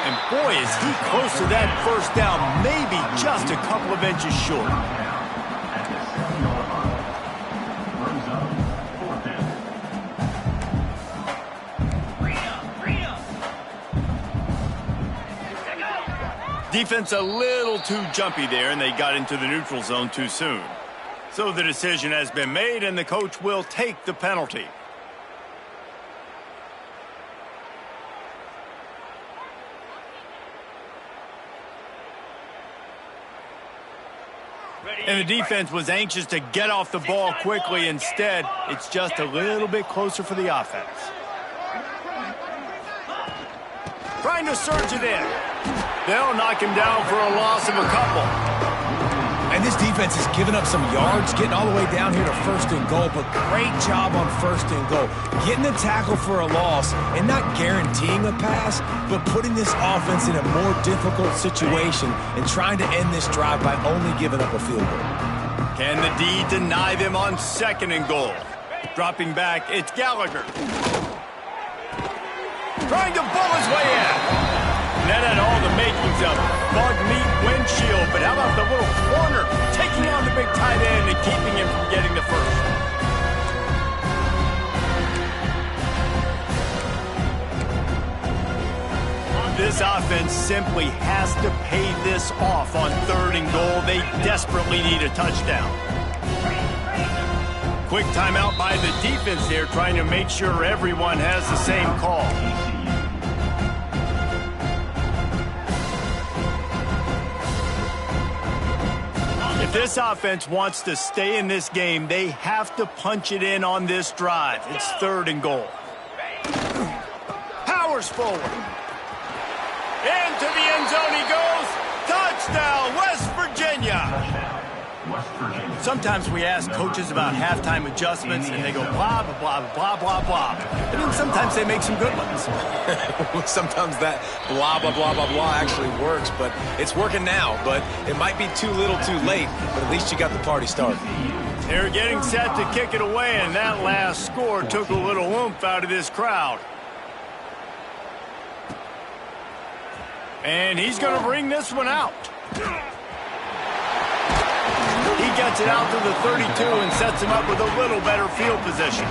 And boy, is he close to that first down, maybe just a couple of inches short. Defense a little too jumpy there, and they got into the neutral zone too soon. So the decision has been made, and the coach will take the penalty. And the defense was anxious to get off the ball quickly. Instead, it's just a little bit closer for the offense. Trying to surge it in. They'll knock him down for a loss of a couple. And this defense has given up some yards, getting all the way down here to first and goal, but great job on first and goal. Getting the tackle for a loss and not guaranteeing a pass, but putting this offense in a more difficult situation and trying to end this drive by only giving up a field goal. Can the D deny them on second and goal? Dropping back, it's Gallagher. Trying to bull his way in. That had all the makings of bug meat windshield, but how about the little corner taking on the big tight end and keeping him from getting the first? This offense simply has to pay this off on third and goal. They desperately need a touchdown. Quick timeout by the defense there, trying to make sure everyone has the same call. If this offense wants to stay in this game, they have to punch it in on this drive. It's third and goal. Powers forward. Into the end zone he goes. Touchdown, West Virginia. Sometimes we ask coaches about halftime adjustments, and they go blah, blah, blah, blah, blah, blah. And then sometimes they make some good ones. Sometimes that blah, blah, blah, blah, blah actually works, but it's working now. But it might be too little too late, but at least you got the party started. They're getting set to kick it away, and that last score took a little oomph out of this crowd. And he's going to bring this one out. He gets it out to the 32 and sets him up with a little better field position.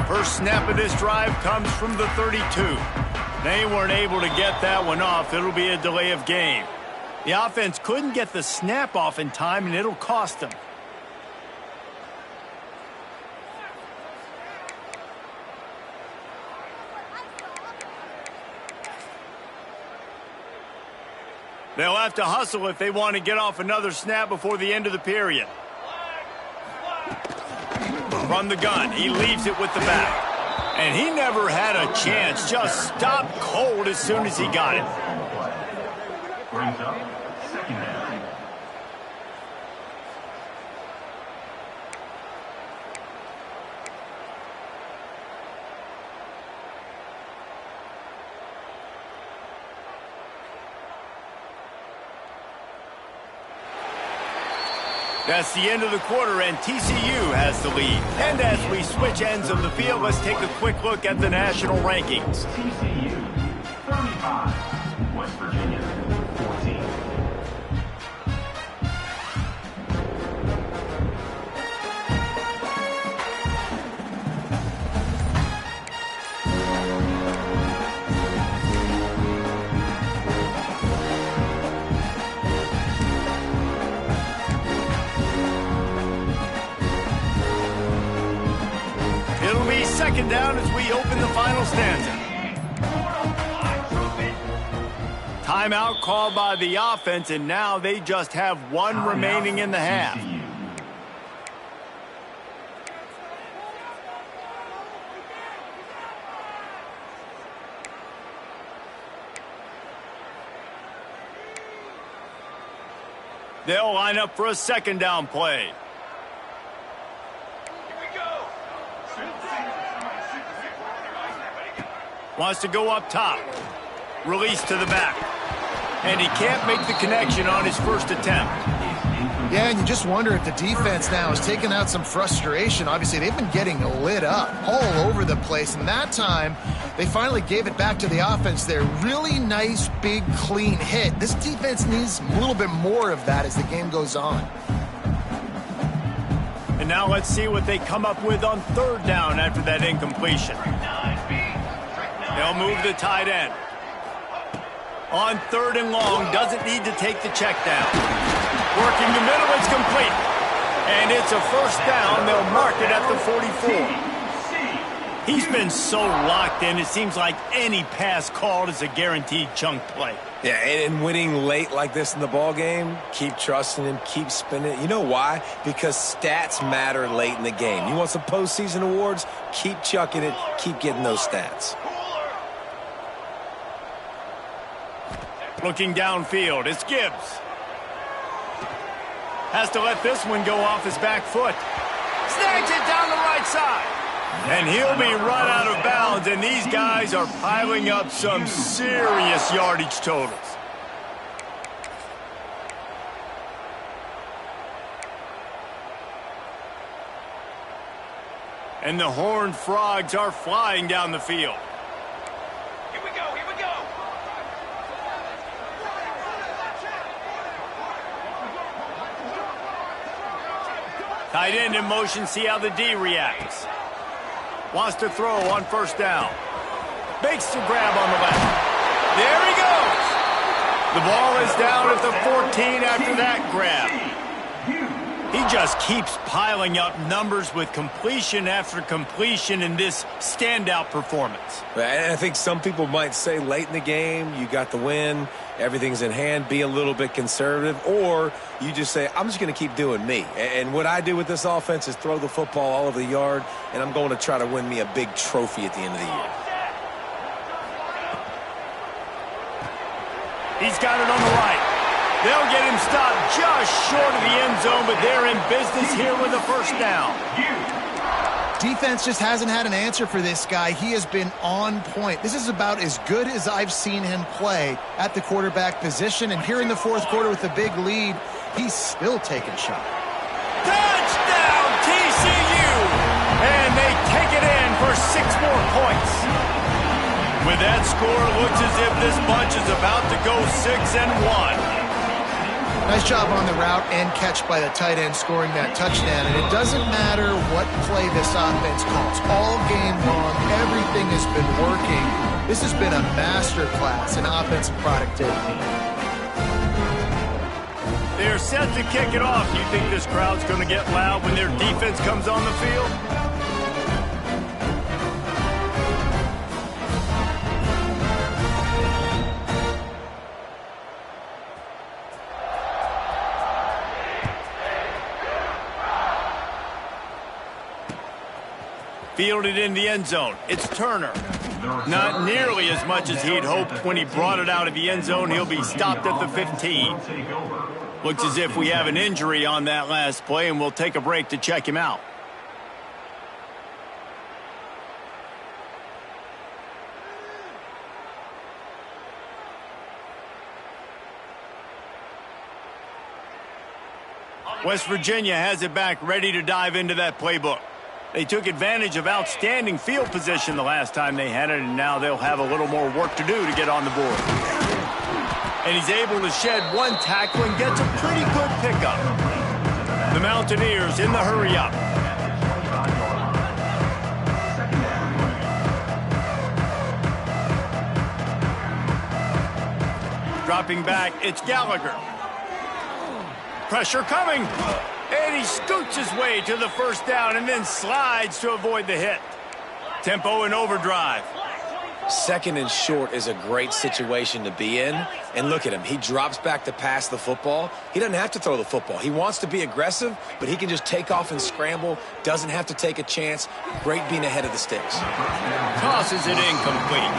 First snap of this drive comes from the 32. They weren't able to get that one off. It'll be a delay of game. The offense couldn't get the snap off in time, and it'll cost them. They'll have to hustle if they want to get off another snap before the end of the period. From the gun, he leaves it with the back. And he never had a chance, just stopped cold as soon as he got it. Brings up second down. That's the end of the quarter, and TCU has the lead. And as we switch ends of the field, let's take a quick look at the national rankings. TCU 35, West Virginia 14. It'll be second down as we open the final stanza. Timeout called by the offense, and now they just have one remaining in the half. They'll line up for a second down play. Wants to go up top. Release to the back. And he can't make the connection on his first attempt. Yeah, and you just wonder if the defense now is taking out some frustration. Obviously, they've been getting lit up all over the place. And that time, they finally gave it back to the offense there. Really nice, big, clean hit. This defense needs a little bit more of that as the game goes on. And now let's see what they come up with on third down after that incompletion. They'll move the tight end. On third and long, doesn't need to take the check down. Working the middle, it's complete. And it's a first down. They'll mark it at the 44. He's been so locked in, it seems like any pass called is a guaranteed chunk play. Yeah, and winning late like this in the ball game, keep trusting him, keep spinning it. You know why? Because stats matter late in the game. You want some postseason awards? Keep chucking it, keep getting those stats. Looking downfield, it's Gibbs. Has to let this one go off his back foot. Snags it down the right side. And he'll be run out of bounds, and these guys are piling up some serious yardage totals. And the Horned Frogs are flying down the field. Here we go, here we go. Tight end in motion, see how the D reacts. Wants to throw on first down. Makes the grab on the left. There he goes. The ball is down at the 14 after that grab. He just keeps piling up numbers with completion after completion in this standout performance. And I think some people might say late in the game, you got the win, everything's in hand, be a little bit conservative, or you just say, I'm just going to keep doing me. And what I do with this offense is throw the football all over the yard, and I'm going to try to win me a big trophy at the end of the year. He's got it on the right. They'll get him stopped just short of the end zone, but they're in business here with a first down. Defense just hasn't had an answer for this guy. He has been on point. This is about as good as I've seen him play at the quarterback position. And here in the fourth quarter with a big lead, he's still taking shots. Touchdown, TCU! And they take it in for 6 more points. With that score, it looks as if this bunch is about to go 6-1. Nice job on the route and catch by the tight end scoring that touchdown. And it doesn't matter what play this offense calls. All game long, everything has been working. This has been a masterclass in offensive productivity. They're set to kick it off. You think this crowd's going to get loud when their defense comes on the field? Fielded in the end zone. It's Turner. Not nearly as much as he'd hoped when he brought it out of the end zone. He'll be stopped at the 15. Looks as if we have an injury on that last play, and we'll take a break to check him out. West Virginia has it back, ready to dive into that playbook. They took advantage of outstanding field position the last time they had it, and now they'll have a little more work to do to get on the board. And he's able to shed one tackle and gets a pretty good pickup. The Mountaineers in the hurry-up. Dropping back, it's Gallagher. Pressure coming. And he scoots his way to the first down and then slides to avoid the hit. Tempo in overdrive. Second and short is a great situation to be in. And look at him. He drops back to pass the football. He doesn't have to throw the football. He wants to be aggressive, but he can just take off and scramble. Doesn't have to take a chance. Great being ahead of the sticks. Tosses it incomplete.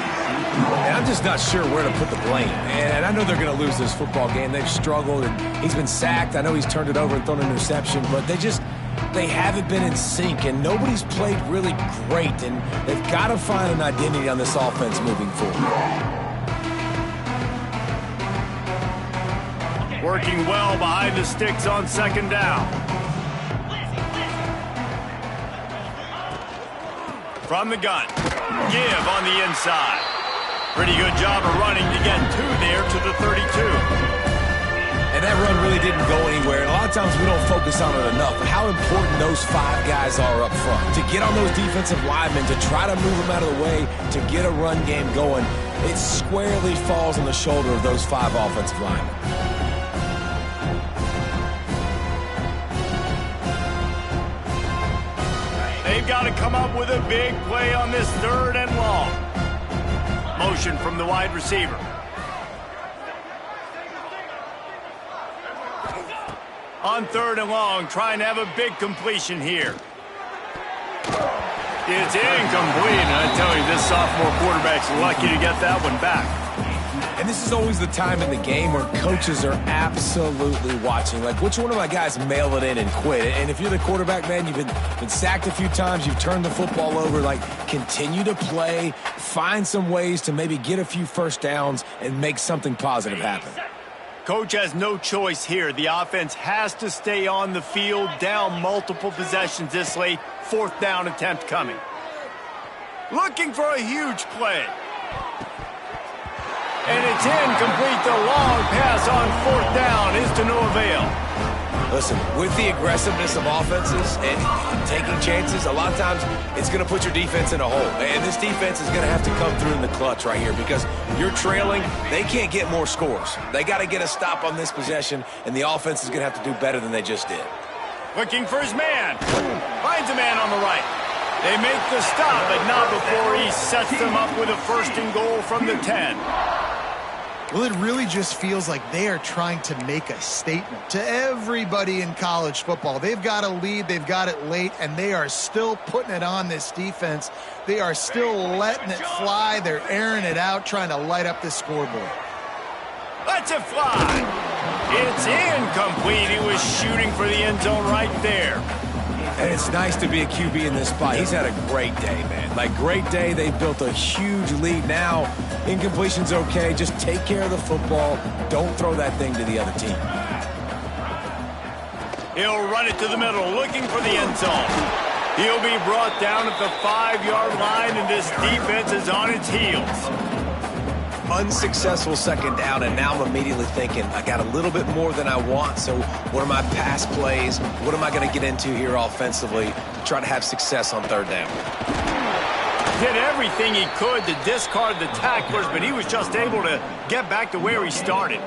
And I'm just not sure where to put the blame. And I know they're going to lose this football game. They've struggled, and he's been sacked. I know he's turned it over and thrown an interception, but they haven't been in sync, and nobody's played really great, and they've got to find an identity on this offense moving forward. Working well behind the sticks on second down. From the gun. Give on the inside. Pretty good job of running to get two there to the 32. And that run really didn't go anywhere. And a lot of times we don't focus on it enough. But how important those five guys are up front. To get on those defensive linemen, to try to move them out of the way, to get a run game going, it squarely falls on the shoulder of those five offensive linemen. They've got to come up with a big play on this third and long. Motion from the wide receiver. On third and long, trying to have a big completion here. It's incomplete, and I tell you, this sophomore quarterback's lucky to get that one back. And this is always the time in the game where coaches are absolutely watching. Like, which one of my guys mail it in and quit? And if you're the quarterback, man, you've been sacked a few times, you've turned the football over, like, continue to play, find some ways to maybe get a few first downs and make something positive happen. Coach has no choice here. The offense has to stay on the field, down multiple possessions this late. Fourth down attempt coming. Looking for a huge play. And it's incomplete. The long pass on fourth down is to no avail. Listen, with the aggressiveness of offenses and taking chances, a lot of times it's going to put your defense in a hole. And this defense is going to have to come through in the clutch right here because you're trailing. They can't get more scores. They got to get a stop on this possession, and the offense is going to have to do better than they just did. Looking for his man. Finds a man on the right. They make the stop, but not before he sets them up with a first and goal from the 10. Well, it really just feels like they are trying to make a statement to everybody in college football. They've got a lead, they've got it late, and they are still putting it on this defense. They are still letting it fly. They're airing it out, trying to light up the scoreboard. Lets it fly. It's incomplete. He was shooting for the end zone right there. And it's nice to be a QB in this spot. He's had a great day, man. Like, great day. They've built a huge lead now. Incompletion's okay. Just take care of the football. Don't throw that thing to the other team. He'll run it to the middle, looking for the end zone. He'll be brought down at the 5-yard line, and this defense is on its heels. Unsuccessful second down, and now I'm immediately thinking, I got a little bit more than I want, so what are my pass plays? What am I going to get into here offensively to try to have success on third down? Did everything he could to discard the tacklers, but he was just able to get back to where he started.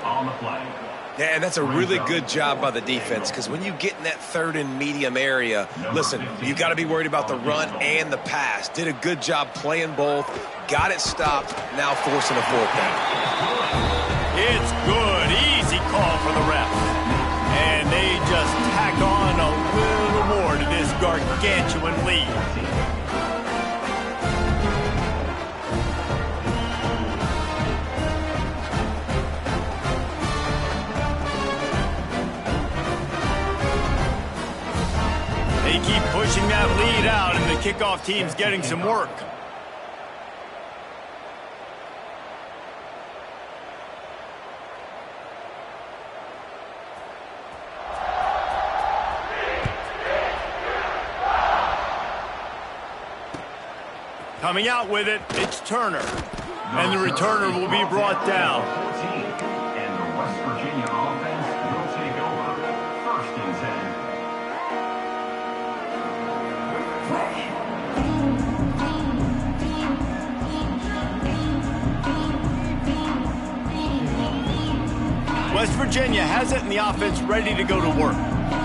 Yeah, and that's a really good job by the defense because when you get in that third and medium area, listen, you got to be worried about the run and the pass. Did a good job playing both, got it stopped, now forcing a fourth down. It's good, easy call for the ref. And they just tack on a little more to this gargantuan lead. They keep pushing that lead out, and the kickoff team's getting some work. Coming out with it, it's Turner. And the returner will be brought down. And the West Virginia offense will take over first and 10. West Virginia has it in the offense ready to go to work.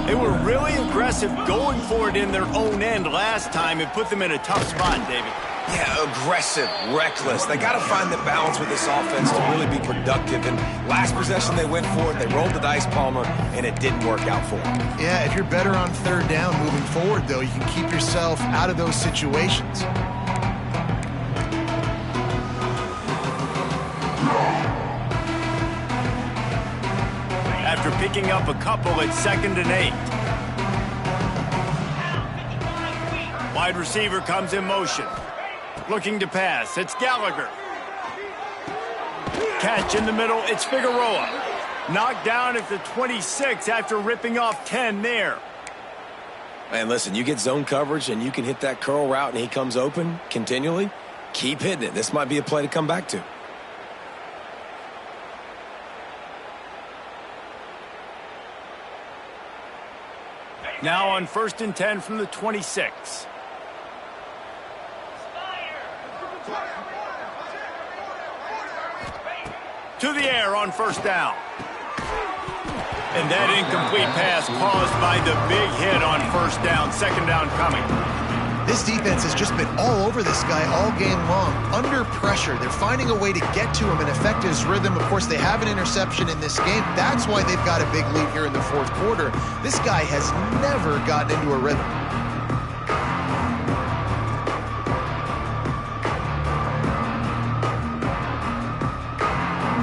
They were really aggressive going for it in their own end last time and put them in a tough spot, David. Yeah, aggressive, reckless. They got to find the balance with this offense to really be productive. And last possession, they went for it. They rolled the dice, Palmer, and it didn't work out for them. Yeah, if you're better on third down moving forward, though, you can keep yourself out of those situations. After picking up a couple at 2nd and 8. Wide receiver comes in motion. Looking to pass. It's Gallagher. Catch in the middle. It's Figueroa. Knocked down at the 26 after ripping off 10 there. Man, listen, you get zone coverage and you can hit that curl route and he comes open continually. Keep hitting it. This might be a play to come back to. Now on 1st and 10 from the 26. To the air on 1st down. And that incomplete pass caused by the big hit on 1st down. 2nd down coming. This defense has just been all over this guy all game long. Under pressure, they're finding a way to get to him and affect his rhythm. Of course, they have an interception in this game. That's why they've got a big lead here in the 4th quarter. This guy has never gotten into a rhythm.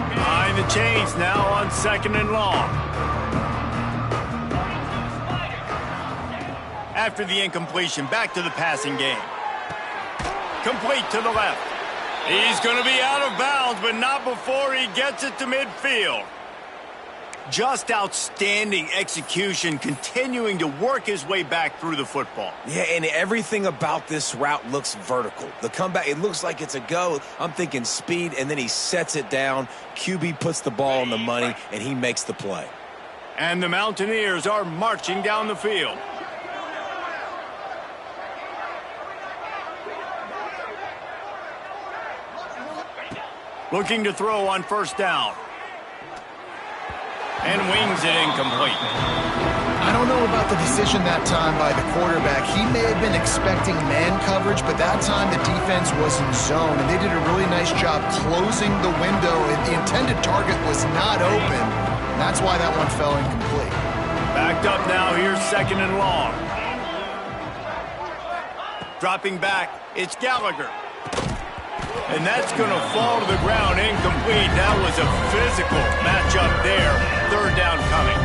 Behind the chains now on 2nd and long. After the incompletion, back to the passing game. Complete to the left. He's going to be out of bounds, but not before he gets it to midfield. Just outstanding execution, continuing to work his way back through the football. Yeah, and everything about this route looks vertical. The comeback, it looks like it's a go. I'm thinking speed, and then he sets it down. QB puts the ball on the money, and he makes the play. And the Mountaineers are marching down the field. Looking to throw on 1st down. And wings it incomplete. I don't know about the decision that time by the quarterback. He may have been expecting man coverage, but that time the defense was in zone, and they did a really nice job closing the window. The intended target was not open. That's why that one fell incomplete. Backed up now. Here's 2nd and long. Dropping back. It's Gallagher. And that's going to fall to the ground incomplete. That was a physical matchup there. 3rd down coming.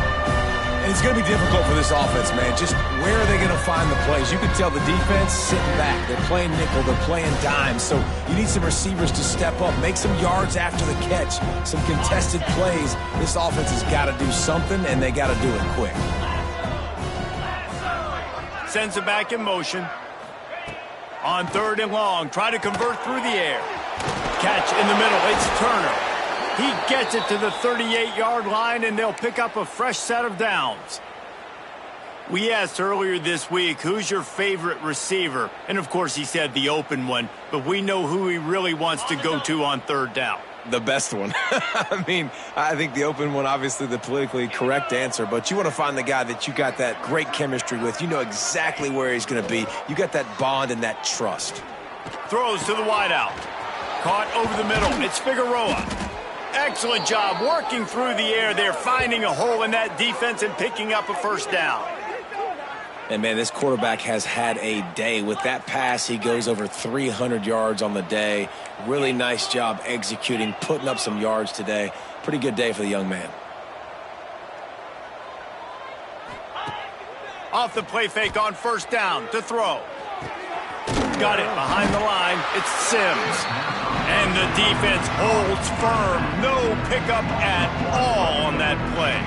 And it's going to be difficult for this offense, man. Just where are they going to find the plays? You can tell the defense sitting back. They're playing nickel. They're playing dime. So you need some receivers to step up, make some yards after the catch, some contested plays. This offense has got to do something, and they got to do it quick. Sends it back in motion. On 3rd and long, try to convert through the air. Catch in the middle, it's Turner. He gets it to the 38-yard line, and they'll pick up a fresh set of downs. We asked earlier this week, who's your favorite receiver? And, of course, he said the open one, but we know who he really wants to go to on 3rd down. The best one. I mean, I think the open one, obviously the politically correct answer, but you want to find the guy that you got that great chemistry with. You know exactly where he's going to be. You got that bond and that trust. Throws to the wideout. Caught over the middle. It's Figueroa. Excellent job working through the air. They're finding a hole in that defense and picking up a 1st down. And, man, this quarterback has had a day. With that pass, he goes over 300 yards on the day. Really nice job executing, putting up some yards today. Pretty good day for the young man. Off the play fake on 1st down to throw. Got it behind the line. It's Sims. And the defense holds firm. No pickup at all on that play.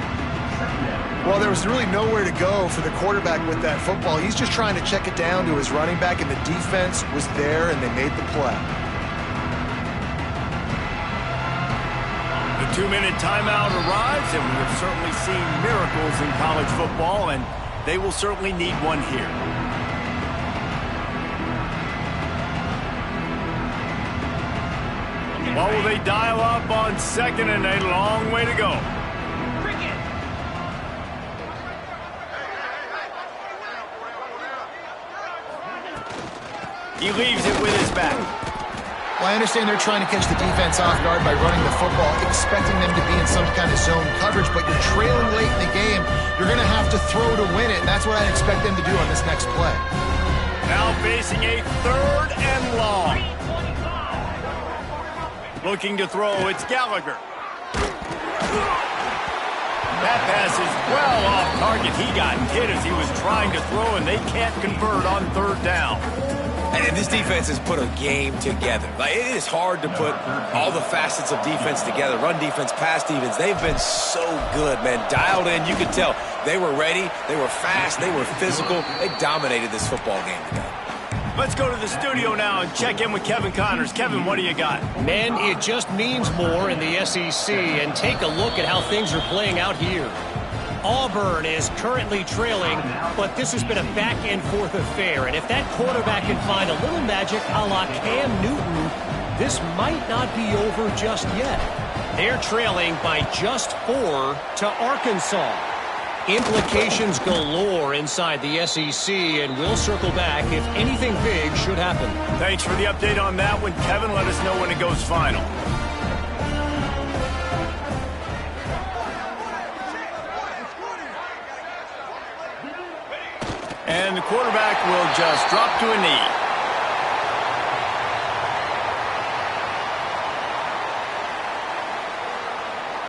Well, there was really nowhere to go for the quarterback with that football. He's just trying to check it down to his running back, and the defense was there, and they made the play. The 2-minute timeout arrives, and we have certainly seen miracles in college football, and they will certainly need one here. What will they dial up on 2nd and a long way to go? He leaves it with his back. Well, I understand they're trying to catch the defense off guard by running the football, expecting them to be in some kind of zone coverage, but you're trailing late in the game. You're going to have to throw to win it, and that's what I expect them to do on this next play. Now facing a 3rd and long. Looking to throw, it's Gallagher. That pass is well off target. He got hit as he was trying to throw, and they can't convert on 3rd down. And this defense has put a game together. Like, it is hard to put all the facets of defense together. Run defense, pass defense. They've been so good, man. Dialed in. You could tell they were ready. They were fast. They were physical. They dominated this football game today. Let's go to the studio now and check in with Kevin Connors. Kevin, what do you got? Man, it just means more in the SEC. And take a look at how things are playing out here. Auburn is currently trailing, but this has been a back-and-forth affair. And if that quarterback can find a little magic a la Cam Newton, this might not be over just yet. They're trailing by just 4 to Arkansas. Implications galore inside the SEC, and we'll circle back if anything big should happen. Thanks for the update on that one, Kevin. Let us know when it goes final. And the quarterback will just drop to a knee.